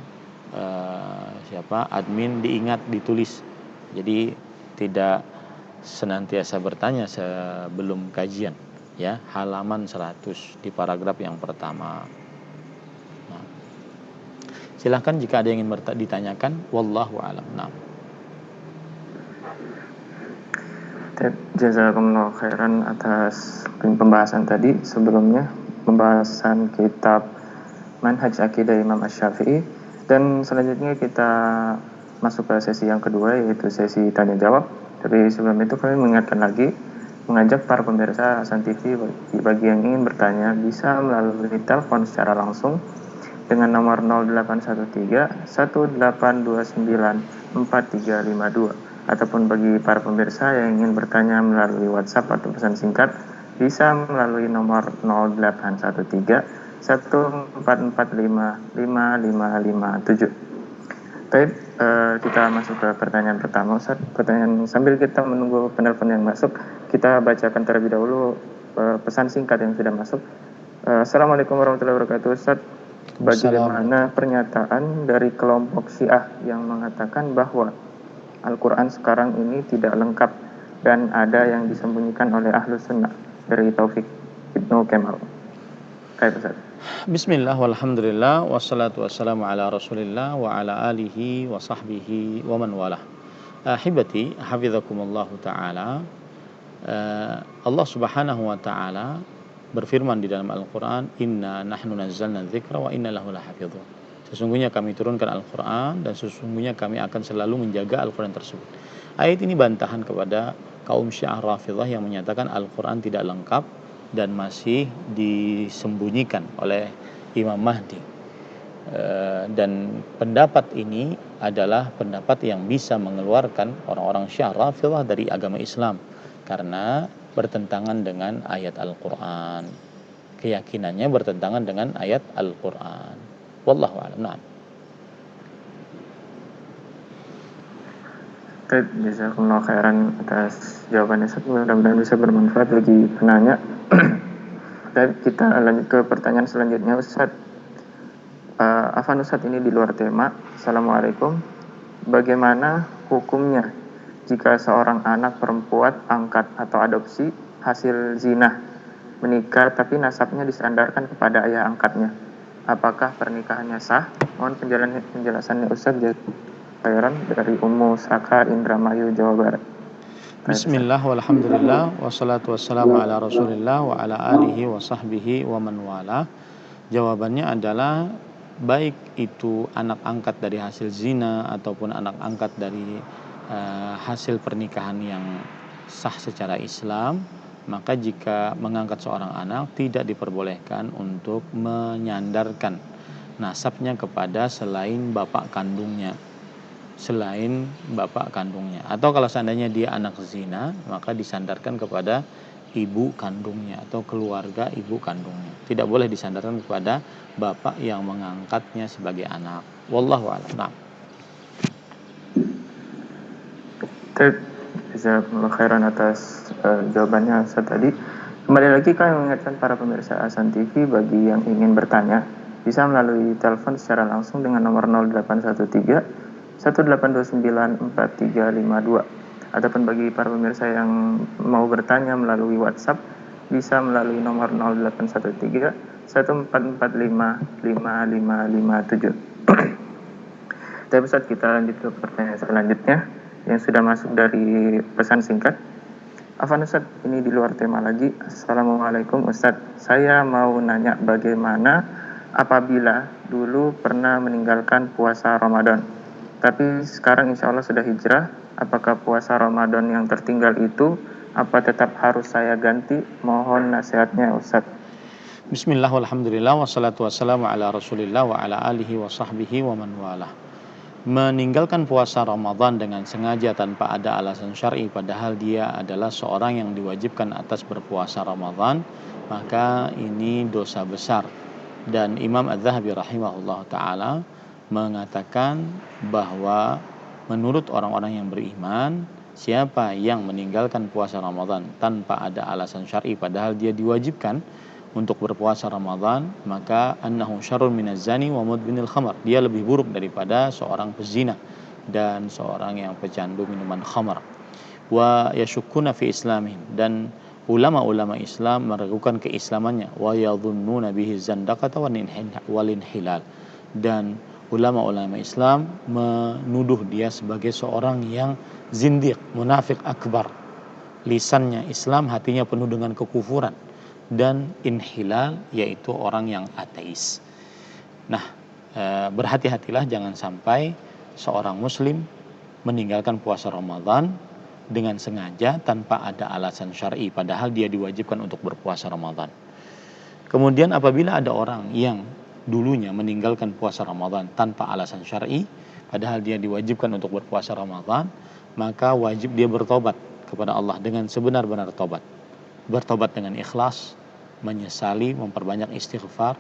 admin diingat, ditulis. Jadi tidak senantiasa bertanya sebelum kajian, ya. Halaman 100 di paragraf yang pertama. Nah, silahkan jika ada yang ingin ditanyakan. Wallahu a'lam. Nah. Jazakumullah khairan atas pembahasan tadi. Sebelumnya pembahasan kitab Manhaj Aqidah Imam Asy-Syafi'i, dan selanjutnya kita masuk ke sesi yang kedua, yaitu sesi tanya jawab. Tapi sebelum itu kami mengingatkan lagi, mengajak para pemirsa Hasan TV bagi yang ingin bertanya bisa melalui telepon secara langsung dengan nomor 0813 1829 4352, ataupun bagi para pemirsa yang ingin bertanya melalui WhatsApp atau pesan singkat bisa melalui nomor 0813 1445 5557. Baik, kita masuk ke pertanyaan pertama, Ustaz. Pertanyaan sambil kita menunggu penelpon yang masuk, kita bacakan terlebih dahulu pesan singkat yang sudah masuk. Assalamualaikum warahmatullahi wabarakatuh, Ustaz. Bagaimana pernyataan dari kelompok Syiah yang mengatakan bahwa Al-Quran sekarang ini tidak lengkap dan ada yang disembunyikan oleh Ahlus Sunnah? Dari Taufik Ibnu Kemal. Baik, Ustaz. Bismillah, walhamdulillah, wassalatu wassalamu ala rasulillah wa ala alihi wa sahbihi wa man walah. Ahibati, hafizakumullahu ta'ala. Allah subhanahu wa ta'ala berfirman di dalam Al-Quran, inna nahnu nazzalna dzikra wa inna lahu lahafidhun. Sesungguhnya kami turunkan Al-Quran dan sesungguhnya kami akan selalu menjaga Al-Quran tersebut. Ayat ini bantahan kepada kaum Syiah Rafidhah yang menyatakan Al-Quran tidak lengkap dan masih disembunyikan oleh Imam Mahdi. Dan pendapat ini adalah pendapat yang bisa mengeluarkan orang-orang Syiah Rafidhah dari agama Islam karena bertentangan dengan ayat Al-Quran. Keyakinannya bertentangan dengan ayat Al-Quran. Wallahu a'lam. Na'am. Baik, jazakumullah khairan atas jawabannya Ustaz. Mudah-mudahan bisa bermanfaat bagi penanya. Dan kita lanjut ke pertanyaan selanjutnya Ustaz. Afan Ustaz, ini di luar tema. Assalamualaikum. Bagaimana hukumnya jika seorang anak perempuan angkat atau adopsi hasil zina menikah tapi nasabnya disandarkan kepada ayah angkatnya? Apakah pernikahannya sah? Mohon penjelasannya Ustaz. Khairan dari Ummu Saka, Indramayu, Jawa Barat. Bismillah walhamdulillah wassalatu wassalamu ala rasulillah wa ala alihi wa sahbihi wa man wala. Jawabannya adalah baik itu anak angkat dari hasil zina ataupun anak angkat dari hasil pernikahan yang sah secara Islam, maka jika mengangkat seorang anak tidak diperbolehkan untuk menyandarkan nasabnya kepada selain bapak kandungnya, atau kalau seandainya dia anak zina maka disandarkan kepada ibu kandungnya atau keluarga ibu kandungnya. Tidak boleh disandarkan kepada bapak yang mengangkatnya sebagai anak. Wallahu a'lam. Jazakumullah khairan atas jawabannya Ustaz tadi. Kembali lagi kami mengingatkan para pemirsa Hasan TV, bagi yang ingin bertanya bisa melalui telepon secara langsung dengan nomor 0813 1829 4352. Ataupun bagi para pemirsa yang mau bertanya melalui WhatsApp bisa melalui nomor 0813 1445 5557. Tapi Ustaz, kita lanjut ke pertanyaan selanjutnya yang sudah masuk dari pesan singkat. Afan Ustaz, ini di luar tema lagi. Assalamualaikum Ustaz, saya mau nanya bagaimana apabila dulu pernah meninggalkan puasa Ramadan, tapi sekarang insya Allah sudah hijrah, apakah puasa Ramadan yang tertinggal itu apa tetap harus saya ganti? Mohon nasihatnya Ustaz. Bismillah walhamdulillah wassalatu wassalamu ala rasulillah wa ala alihi wa sahbihi wa man walah. Meninggalkan puasa Ramadan dengan sengaja tanpa ada alasan syar'i padahal dia adalah seorang yang diwajibkan atas berpuasa Ramadan, maka ini dosa besar. Dan Imam Az-Zahabi rahimahullah ta'ala mengatakan bahwa menurut orang-orang yang beriman, siapa yang meninggalkan puasa Ramadan tanpa ada alasan syar'i padahal dia diwajibkan untuk berpuasa Ramadan, maka annahu syarrun minaz zani wa mudminil khamar. Dia lebih buruk daripada seorang pezina dan seorang yang pecandu minuman khamar. Wa yashukkuna fi islamin, dan ulama-ulama Islam meragukan keislamannya. Wa yadhunnuna bihi zandaqata wal inhilal, dan ulama-ulama Islam menuduh dia sebagai seorang yang zindiq, munafik akbar. Lisannya Islam, hatinya penuh dengan kekufuran, dan inhilal, yaitu orang yang ateis. Nah, berhati-hatilah jangan sampai seorang muslim meninggalkan puasa Ramadan dengan sengaja tanpa ada alasan syar'i padahal dia diwajibkan untuk berpuasa Ramadan. Kemudian apabila ada orang yang dulunya meninggalkan puasa Ramadan tanpa alasan syar'i padahal dia diwajibkan untuk berpuasa Ramadan, maka wajib dia bertobat kepada Allah dengan sebenar-benar tobat. Bertobat dengan ikhlas, menyesali, memperbanyak istighfar,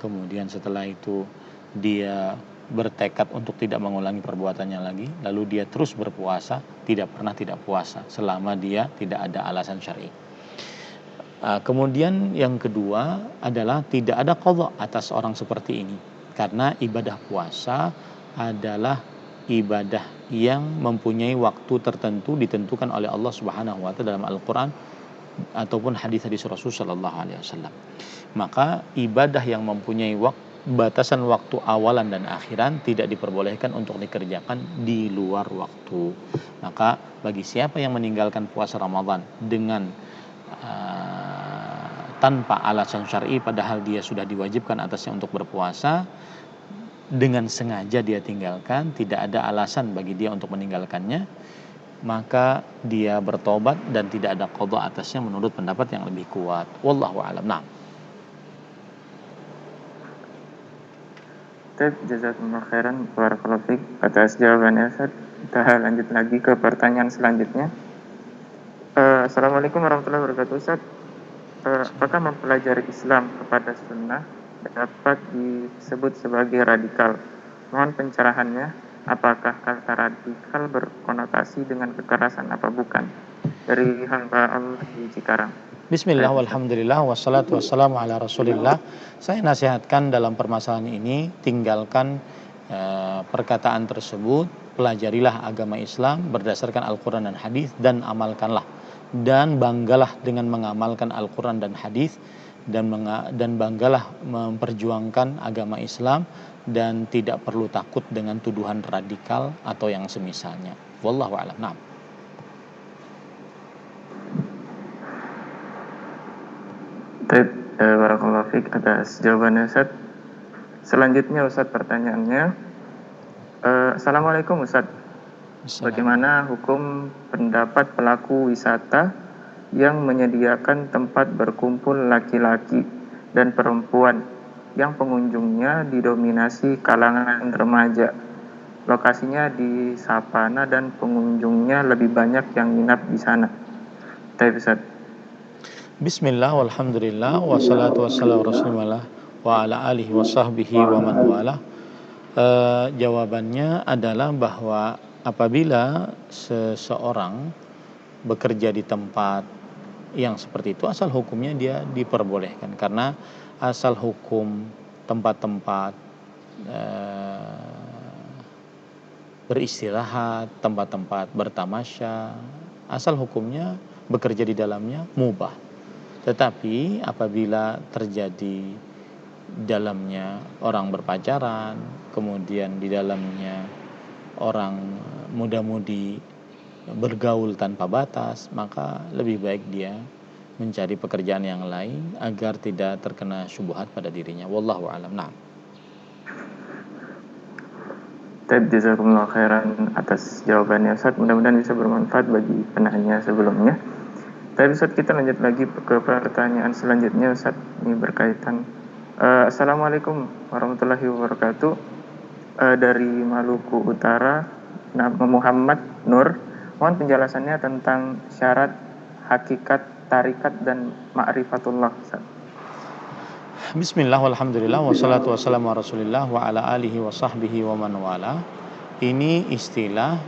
kemudian setelah itu dia bertekad untuk tidak mengulangi perbuatannya lagi, lalu dia terus berpuasa, tidak pernah tidak puasa selama dia tidak ada alasan syar'i. Kemudian yang kedua adalah tidak ada qadha atas orang seperti ini, karena ibadah puasa adalah ibadah yang mempunyai waktu tertentu ditentukan oleh Allah Subhanahu wa taala dalam Al-Qur'an ataupun hadis-hadis Rasul sallallahu alaihi wasallam. Maka ibadah yang mempunyai batasan waktu awalan dan akhiran tidak diperbolehkan untuk dikerjakan di luar waktu. Maka bagi siapa yang meninggalkan puasa Ramadan dengan tanpa alasan syar'i padahal dia sudah diwajibkan atasnya untuk berpuasa, dengan sengaja dia tinggalkan, tidak ada alasan bagi dia untuk meninggalkannya, maka dia bertobat dan tidak ada qadha atasnya menurut pendapat yang lebih kuat. Wallahu a'lam. Nah, Jazakumullah khairan barakallahu fiik atas jawabannya Ustaz. Kita lanjut lagi ke pertanyaan selanjutnya. Assalamualaikum warahmatullahi wabarakatuh Ustaz. Apakah mempelajari Islam kepada sunnah dapat disebut sebagai radikal? Mohon pencerahannya. Apakah kata radikal berkonotasi dengan kekerasan apa bukan? Dari hamba Allah di Cikarang. bismillah walhamdulillah wassalatu wassalamu ala rasulillah. Saya nasihatkan dalam permasalahan ini, tinggalkan perkataan tersebut, pelajarilah agama Islam berdasarkan Al-Quran dan hadis dan amalkanlah, dan banggalah dengan mengamalkan Al-Quran dan hadis, dan banggalah memperjuangkan agama Islam, dan tidak perlu takut dengan tuduhan radikal atau yang semisalnya. Wallahu a'lam. Nah, Barakallahu fiik atas jawabannya Ustaz. Selanjutnya Ustaz, pertanyaannya, Assalamualaikum Ustaz. Bagaimana hukum pendapat pelaku wisata yang menyediakan tempat berkumpul laki-laki dan perempuan yang pengunjungnya didominasi kalangan remaja? Lokasinya di Sapana dan pengunjungnya lebih banyak yang nginap di sana. Baik Ustaz. bismillah walhamdulillah wassalatu wassalamu rasulillah wa ala alihi wa sahbihi wa man wala. Jawabannya adalah bahwa apabila seseorang bekerja di tempat yang seperti itu, asal hukumnya dia diperbolehkan, karena asal hukum tempat-tempat beristirahat, tempat-tempat bertamasya, asal hukumnya bekerja di dalamnya mubah. Tetapi apabila terjadi dalamnya orang berpacaran, kemudian di dalamnya orang muda-mudi bergaul tanpa batas, maka lebih baik dia mencari pekerjaan yang lain agar tidak terkena syubhat pada dirinya. Wallahu a'lam. Nah, Jazakumullah khairan atas jawabannya Ustaz. Mudah-mudahan bisa bermanfaat bagi penanya sebelumnya. Tapi Ustaz, kita lanjut lagi ke pertanyaan selanjutnya Ustaz. Ini berkaitan. Assalamualaikum warahmatullahi wabarakatuh. Dari Maluku Utara, nama Muhammad Nur. Mohon penjelasannya tentang syarat hakikat tarikat dan ma'rifatullah Ustaz. bismillah walhamdulillah wassalatu wassalamu ala rasulillah wa ala alihi wa sahbihi wa man wala. Ini istilah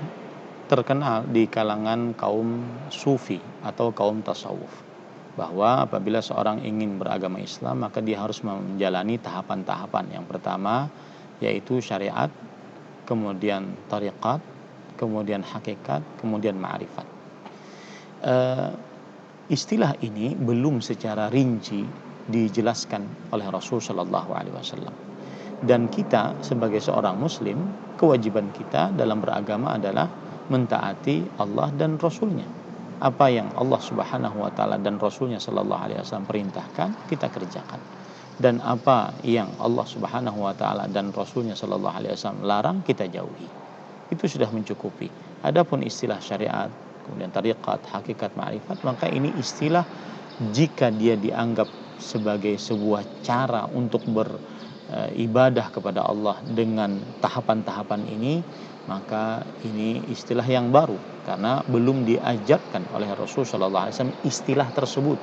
terkenal di kalangan kaum sufi atau kaum tasawuf, bahwa apabila seorang ingin beragama Islam maka dia harus menjalani tahapan-tahapan. Yang pertama yaitu syariat, kemudian tariqat, kemudian hakikat, kemudian ma'rifat. Istilah ini belum secara rinci dijelaskan oleh Rasul Shallallahu Alaihi Wasallam. Dan kita sebagai seorang Muslim, kewajiban kita dalam beragama adalah mentaati Allah dan Rasulnya. Apa yang Allah Subhanahu Wa Taala dan Rasulnya Shallallahu Alaihi Wasallam perintahkan, kita kerjakan. Dan apa yang Allah Subhanahu Wa Taala dan Rasulnya Shallallahu Alaihi Wasallam larang, kita jauhi. Itu sudah mencukupi. Adapun istilah syariat, kemudian tariqat, hakikat, ma'rifat, maka ini istilah jika dia dianggap sebagai sebuah cara untuk beribadah kepada Allah dengan tahapan-tahapan ini, maka ini istilah yang baru, karena belum diajarkan oleh Rasul Shallallahu Alaihi Wasallam istilah tersebut.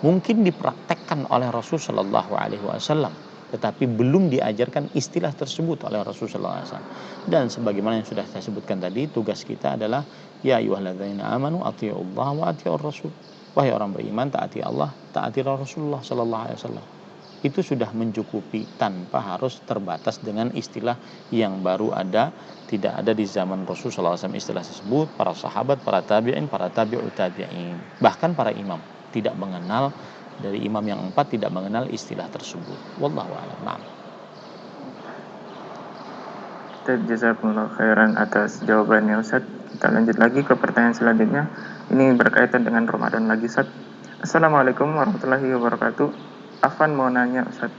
Mungkin dipraktekkan oleh Rasul Shallallahu Alaihi Wasallam, tetapi belum diajarkan istilah tersebut oleh Rasul Shallallahu Alaihi Wasallam. Dan sebagaimana yang sudah saya sebutkan tadi, tugas kita adalah ya ayyuhalladzina amanu athi'ullaha wa athi'ur rasul. Wahai orang beriman, taati Allah, taati Rasulullah Shallallahu Alaihi Wasallam. Itu sudah mencukupi tanpa harus terbatas dengan istilah yang baru ada. Tidak ada di zaman Rasul Shallallahu Alaihi Wasallam istilah tersebut. Para sahabat, para tabi'in, para tabi'ut tabi'in, bahkan para imam tidak mengenal, dari imam yang 4 tidak mengenal istilah tersebut. Wallahu a'lam. Nah, Jazakumullah khairan atas jawabannya Ustaz. Kita lanjut lagi ke pertanyaan selanjutnya. Ini berkaitan dengan Ramadan lagi Ustaz. Assalamualaikum warahmatullahi wabarakatuh. Afan mau nanya Ustaz,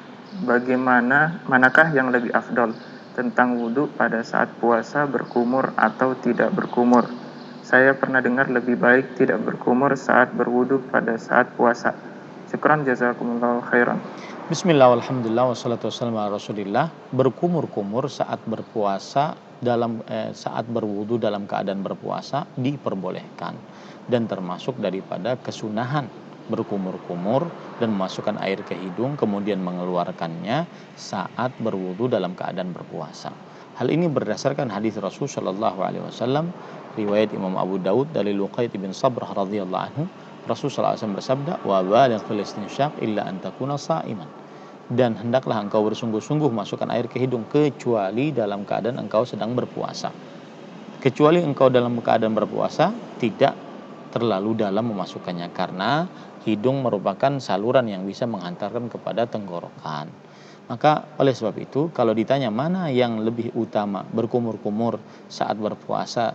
manakah yang lebih afdol, tentang wudhu pada saat puasa berkumur atau tidak berkumur. Saya pernah dengar lebih baik tidak berkumur saat berwudhu pada saat puasa. Syukran jazakumullahu khairan. Bismillah, alhamdulillah, wassalatu wassalamu ala rasulillah. Berkumur-kumur saat berpuasa saat berwudu dalam keadaan berpuasa diperbolehkan, dan termasuk daripada kesunahan berkumur-kumur dan memasukkan air ke hidung kemudian mengeluarkannya saat berwudu dalam keadaan berpuasa. Hal ini berdasarkan hadis Rasul Shallallahu Alaihi Wasallam, riwayat Imam Abu Daud dari Luqait bin Sabrah radhiyallahu anhu. Rasul sallallahu alaihi wasallam bersabda, "Wa baligh fil istinsyaq illa an takuna sha'iman." Dan hendaklah engkau bersungguh-sungguh masukkan air ke hidung kecuali dalam keadaan engkau sedang berpuasa. Kecuali engkau dalam keadaan berpuasa, tidak terlalu dalam memasukkannya karena hidung merupakan saluran yang bisa menghantarkan kepada tenggorokan. Maka oleh sebab itu, kalau ditanya mana yang lebih utama, berkumur-kumur saat berpuasa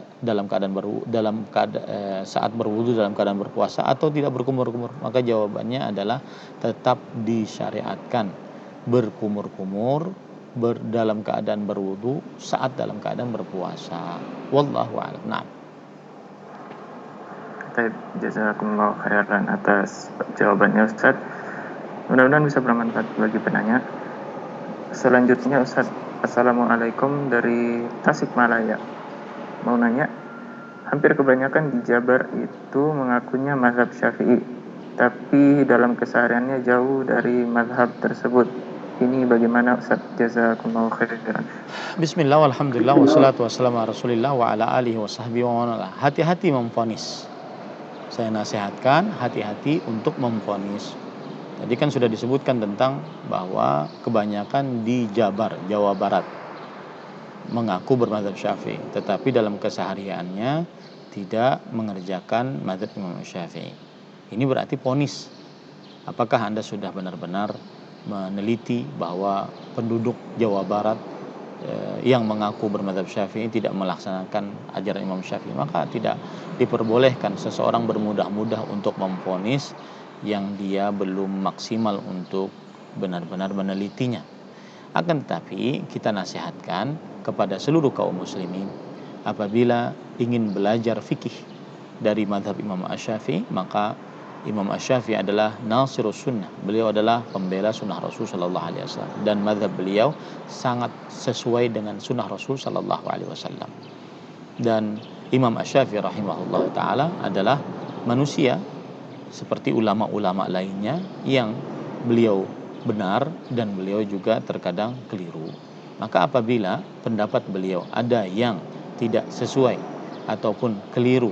saat berwudu dalam keadaan berpuasa atau tidak berkumur-kumur, maka jawabannya adalah tetap disyariatkan berkumur-kumur dalam keadaan berwudu saat dalam keadaan berpuasa. Wallahu a'lam. Nah, jazakumullahu khairan atas jawabannya Ustaz. Mudah-mudahan bisa bermanfaat bagi penanya. Selanjutnya Ustaz, Assalamualaikum dari Tasikmalaya. Mau nanya, hampir kebanyakan di Jabar itu mengakunya mazhab Syafi'i, tapi dalam kesehariannya jauh dari mazhab tersebut. Ini bagaimana Ustaz? Jazakumullahu khairan. Bismillah, alhamdulillah, wassalatu wassalamu ala rasulillah wa ala alihi wa sahbihi wa ala. Hati-hati memvonis. Saya nasihatkan hati-hati untuk memvonis. Tadi kan sudah disebutkan tentang bahwa kebanyakan di Jabar, Jawa Barat mengaku bermadzhab Syafi'i, tetapi dalam kesehariannya tidak mengerjakan mazhab Imam Syafi'i. Ini berarti vonis. Apakah Anda sudah benar-benar meneliti bahwa penduduk Jawa Barat yang mengaku bermadzhab Syafi'i tidak melaksanakan ajaran Imam Syafi'i? Maka tidak diperbolehkan seseorang bermudah-mudah untuk memvonis yang dia belum maksimal untuk benar-benar menelitinya. Akan tetapi kita nasihatkan kepada seluruh kaum muslimin, apabila ingin belajar fikih dari mazhab Imam Asy-Syafi'i, maka Imam Asy-Syafi'i adalah nasirus sunnah. Beliau adalah pembela sunnah Rasul sallallahu alaihi wasallam, dan mazhab beliau sangat sesuai dengan sunnah Rasul sallallahu alaihi wasallam. Dan Imam Asy-Syafi'i rahimahullah taala adalah manusia seperti ulama-ulama lainnya yang beliau benar dan beliau juga terkadang keliru. Maka apabila pendapat beliau ada yang tidak sesuai ataupun keliru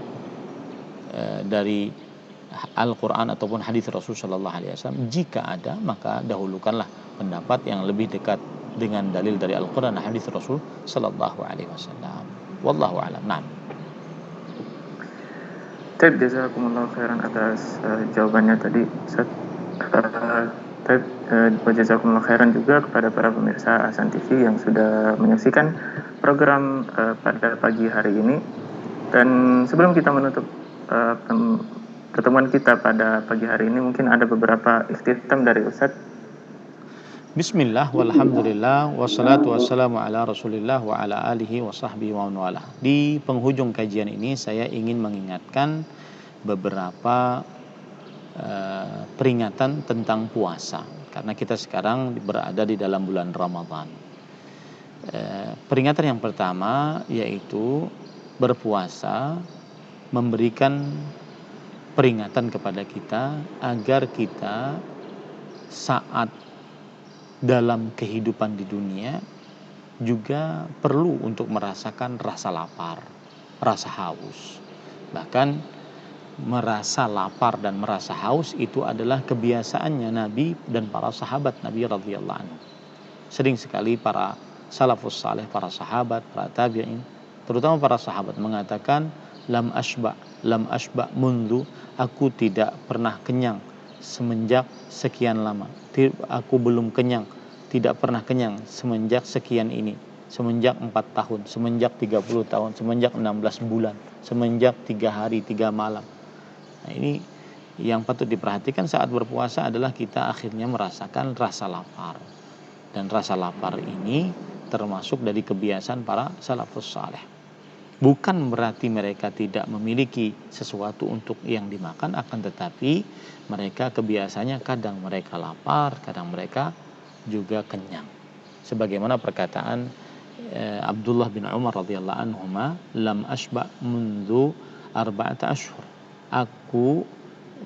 dari Al-Quran ataupun hadis Rasul sallallahu alaihi wasallam, jika ada, maka dahulukanlah pendapat yang lebih dekat dengan dalil dari Al-Quran dan hadis Rasul sallallahu alaihi wasallam. Wallahu a'lam. Nah, Jazakumullah khairan atas jawabannya tadi Ustaz. Jazakumullah khairan juga kepada para pemirsa Ahsan TV yang sudah menyaksikan program pada pagi hari ini. Dan sebelum kita menutup pertemuan kita pada pagi hari ini, mungkin ada beberapa ikhtitam dari Ustaz. Bismillah, walhamdulillah, wassalatu wassalamu ala rasulillah wa ala alihi wa sahbihi wa wala. Di penghujung kajian ini saya ingin mengingatkan beberapa peringatan tentang puasa, karena kita sekarang berada di dalam bulan Ramadan. Peringatan yang pertama yaitu berpuasa memberikan peringatan kepada kita agar kita saat dalam kehidupan di dunia juga perlu untuk merasakan rasa lapar, rasa haus. Bahkan merasa lapar dan merasa haus itu adalah kebiasaannya Nabi dan para sahabat Nabi radhiyallahu anhu. Sering sekali para salafus saleh, para sahabat, para tabi'in, terutama para sahabat mengatakan, lam asba mundu, aku tidak pernah kenyang semenjak sekian lama. Aku belum kenyang, tidak pernah kenyang semenjak sekian ini, semenjak 4 tahun, semenjak 30 tahun, semenjak 16 bulan, semenjak 3 hari 3 malam. Nah, ini yang patut diperhatikan saat berpuasa adalah kita akhirnya merasakan rasa lapar. Dan rasa lapar ini termasuk dari kebiasaan para salafus saleh. Bukan berarti mereka tidak memiliki sesuatu untuk yang dimakan, akan tetapi mereka kebiasaannya kadang mereka lapar, kadang mereka juga kenyang. Sebagaimana perkataan Abdullah bin Umar radhiyallahu anhuma, lam ashba mundu arba'ata ashhur. Aku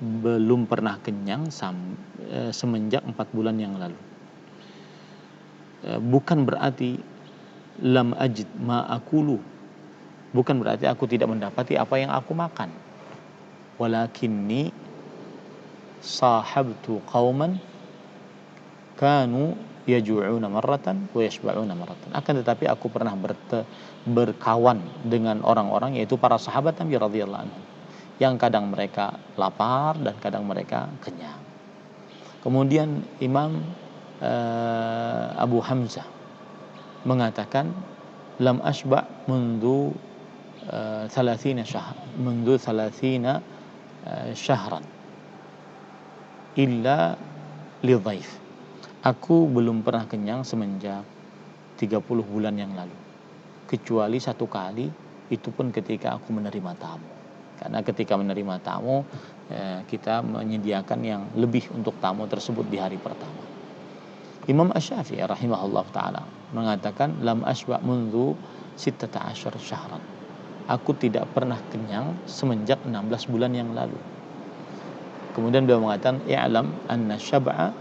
belum pernah kenyang semenjak 4 bulan yang lalu. Bukan berarti lam ajid ma akulu, bukan berarti aku tidak mendapati apa yang aku makan. Walakinni sahabtu qauman kanu yaju'una marratan wa yashba'una marratan. Akan tetapi aku pernah berkawan dengan orang-orang, yaitu para sahabat Nabi radhiyallahu anhu, yang kadang mereka lapar dan kadang mereka kenyang. Kemudian Imam Abu Hamzah mengatakan lam ashba mundu 30 syahran illa lidhaif. Aku belum pernah kenyang semenjak 30 bulan yang lalu, kecuali satu kali, itu pun ketika aku menerima tamu. Karena ketika menerima tamu, kita menyediakan yang lebih untuk tamu tersebut di hari pertama. Imam Asy-Syafi'i rahimahullah ta'ala mengatakan lam ashba mundu 16 syahran. Aku tidak pernah kenyang semenjak 16 bulan yang lalu. Kemudian beliau mengatakan i'lam anna syab'a,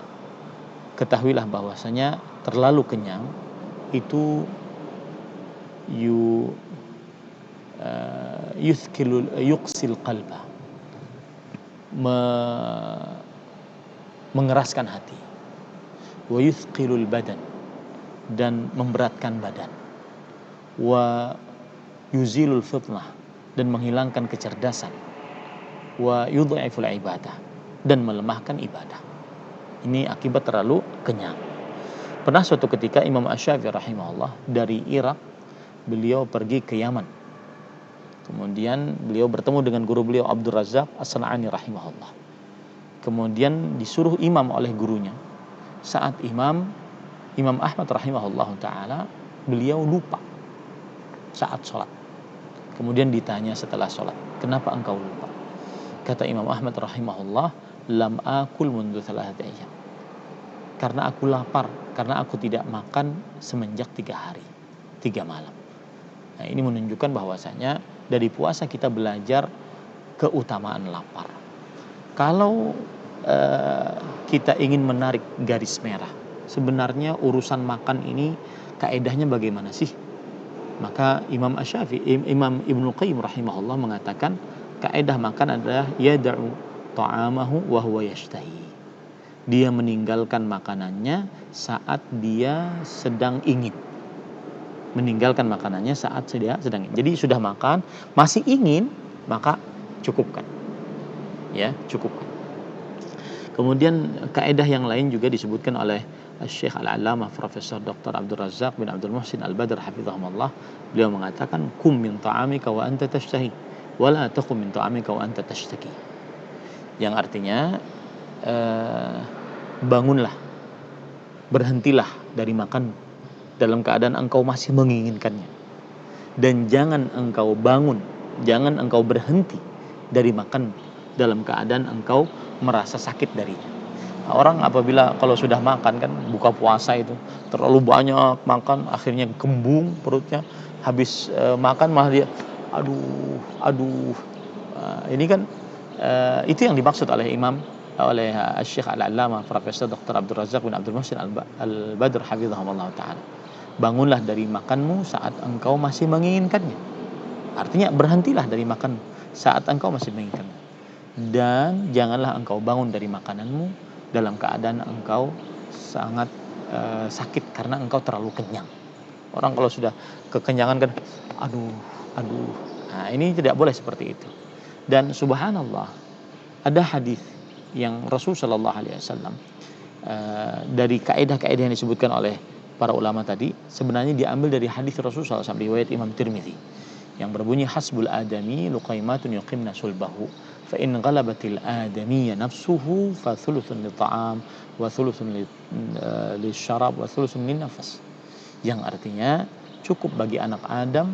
ketahuilah bahwasanya terlalu kenyang itu yuqsil qalba, mengeraskan hati, wa yuthqilul badan, dan memberatkan badan, wa yuzilul fitnah, dan menghilangkan kecerdasan, wa yudha'iful ibadah, dan melemahkan ibadah. Ini akibat terlalu kenyang. Pernah suatu ketika Imam Asy-Syafi'i rahimahullah dari Irak, beliau pergi ke Yaman. Kemudian beliau bertemu dengan guru beliau Abdul Razzaq As-San'ani rahimahullah. Kemudian disuruh imam oleh gurunya. Saat Imam Ahmad rahimahullah ta'ala, beliau lupa saat sholat. Kemudian ditanya setelah sholat, kenapa engkau lupa? Kata Imam Ahmad rahimahullah, lam akul mundu 3 ayyam. Karena aku lapar, karena aku tidak makan semenjak 3 hari, 3 malam. Nah, ini menunjukkan bahwasanya dari puasa kita belajar keutamaan lapar. Kalau kita ingin menarik garis merah, sebenarnya urusan makan ini kaedahnya bagaimana sih? Maka Imam Asy-Syafi'i, Imam Ibnu Qayyim rahimahullah mengatakan kaedah makan adalah yad'u ta'amahu wa huwa yashtahi. Dia meninggalkan makanannya saat dia sedang ingin. Meninggalkan makanannya saat dia sedang ingin. Jadi sudah makan, masih ingin, maka cukupkan. Ya, cukupkan. Kemudian kaedah yang lain juga disebutkan oleh Syekh Al-Allamah Profesor Dr. Abdul Razzaq bin Abdul Muhsin Al-Badr hafizahumullah. Beliau mengatakan kum min ta'amika wa anta tashtahi wa la taqum min ta'amika wa anta tashtaki. Yang artinya bangunlah, berhentilah dari makan dalam keadaan engkau masih menginginkannya, dan jangan engkau bangun, jangan engkau berhenti dari makan dalam keadaan engkau merasa sakit darinya. Orang apabila kalau sudah makan, kan buka puasa itu terlalu banyak makan, akhirnya kembung perutnya, habis makan malah dia aduh. Ini kan itu yang dimaksud oleh oleh Syekh Al-Allamah Profesor Dr. Abdul Razzaq bin Abdul Muhsin Al-Badr hafizahumullah ta'ala. Bangunlah dari makanmu saat engkau masih menginginkannya. Artinya berhentilah dari makan saat engkau masih menginginkannya. Dan janganlah engkau bangun dari makananmu dalam keadaan engkau sangat sakit karena engkau terlalu kenyang. Orang kalau sudah kekenyangan kan aduh. Nah, ini tidak boleh seperti itu. Dan subhanallah, ada hadis yang Rasul sallallahu alaihi wasallam dari kaidah-kaidah yang disebutkan oleh para ulama tadi, sebenarnya diambil dari hadis Rasul sallallahu alaihi wasallam riwayat Imam Tirmidzi yang berbunyi hasbul adami luqaimatun yuqimna sulbahu fa in ghalabatil adamiyya nafsuhu fa thuluthun lit ta'am wa thuluthun lisyarab wa thuluthun lin nafas. yang artinya cukup bagi anak Adam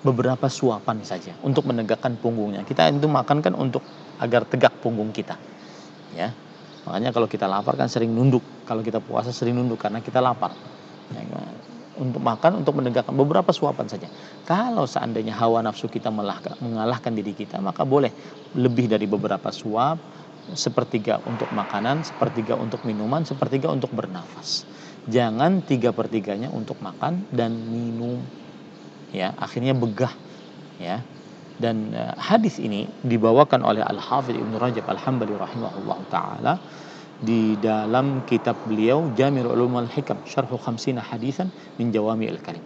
beberapa suapan saja untuk menegakkan punggungnya. Kita itu makan kan untuk agar tegak punggung kita, ya. Makanya kalau kita lapar kan sering nunduk, kalau kita puasa sering nunduk karena kita lapar. Ya, untuk makan, untuk menegakkan beberapa suapan saja. Kalau seandainya hawa nafsu kita mengalahkan diri kita, maka boleh lebih dari beberapa suap, sepertiga untuk makanan, sepertiga untuk minuman, sepertiga untuk bernafas. Jangan 3/3-nya untuk makan dan minum, ya, akhirnya begah, ya. Dan hadis ini dibawakan oleh Al-Hafidz Ibnu Rajab Al-Hambali rahimahullahu taala di dalam kitab beliau Jami'ul Ulum wal Hikam, Syarh 50 hadisan min Jawami'il Kalim.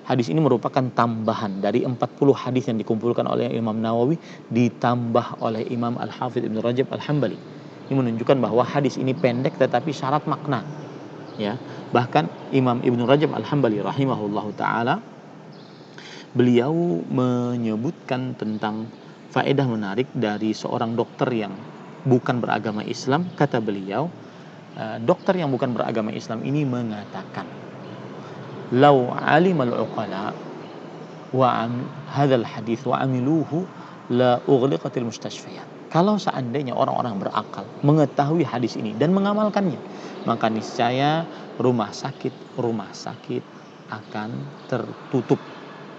Hadis ini merupakan tambahan dari 40 hadis yang dikumpulkan oleh Imam Nawawi, ditambah oleh Imam Al-Hafidz Ibnu Rajab Al-Hambali. Ini menunjukkan bahwa hadis ini pendek tetapi syarat makna, ya. Bahkan Imam Ibnu Rajab Al-Hambali rahimahullahu taala beliau menyebutkan tentang faedah menarik dari seorang dokter yang bukan beragama Islam. Kata beliau, dokter yang bukan beragama Islam ini mengatakan, "Lau alimal uqala wa hadzal hadits wa amiluhu la ughliqatil mustashfiyat." Kalau seandainya orang-orang berakal mengetahui hadis ini dan mengamalkannya, maka niscaya rumah sakit akan tertutup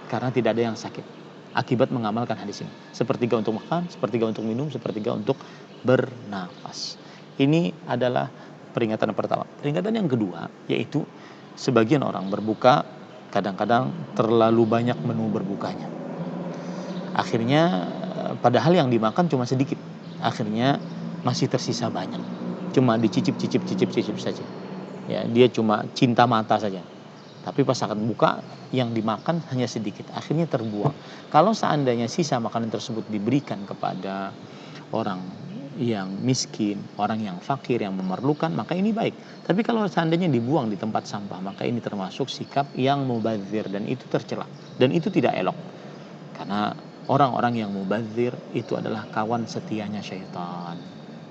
karena tidak ada yang sakit akibat mengamalkan hadis ini. Sepertiga untuk makan, sepertiga untuk minum, sepertiga untuk bernafas. Ini adalah peringatan yang pertama. Peringatan yang kedua yaitu sebagian orang berbuka kadang-kadang terlalu banyak menu berbukanya. Akhirnya padahal yang dimakan cuma sedikit. Akhirnya masih tersisa banyak. Cuma dicicip saja. Ya, dia cuma cinta mata saja. Tapi pas akan buka yang dimakan hanya sedikit, akhirnya terbuang. Kalau seandainya sisa makanan tersebut diberikan kepada orang yang miskin, orang yang fakir, yang memerlukan, maka ini baik. Tapi kalau seandainya dibuang di tempat sampah, maka ini termasuk sikap yang mubazir dan itu tercela dan itu tidak elok. Karena orang-orang yang mubazir itu adalah kawan setianya syaitan.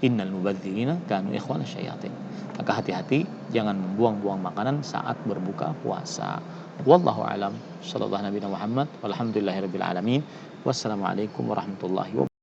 Innal mubadzirina kanu ikhwana syayatin. Maka hati-hati jangan membuang-buang makanan saat berbuka puasa. Wallahu alam. Sallallahu Nabi Muhammad. Walhamdulillahirabbil alamin. Wassalamualaikum warahmatullahi wabarakatuh.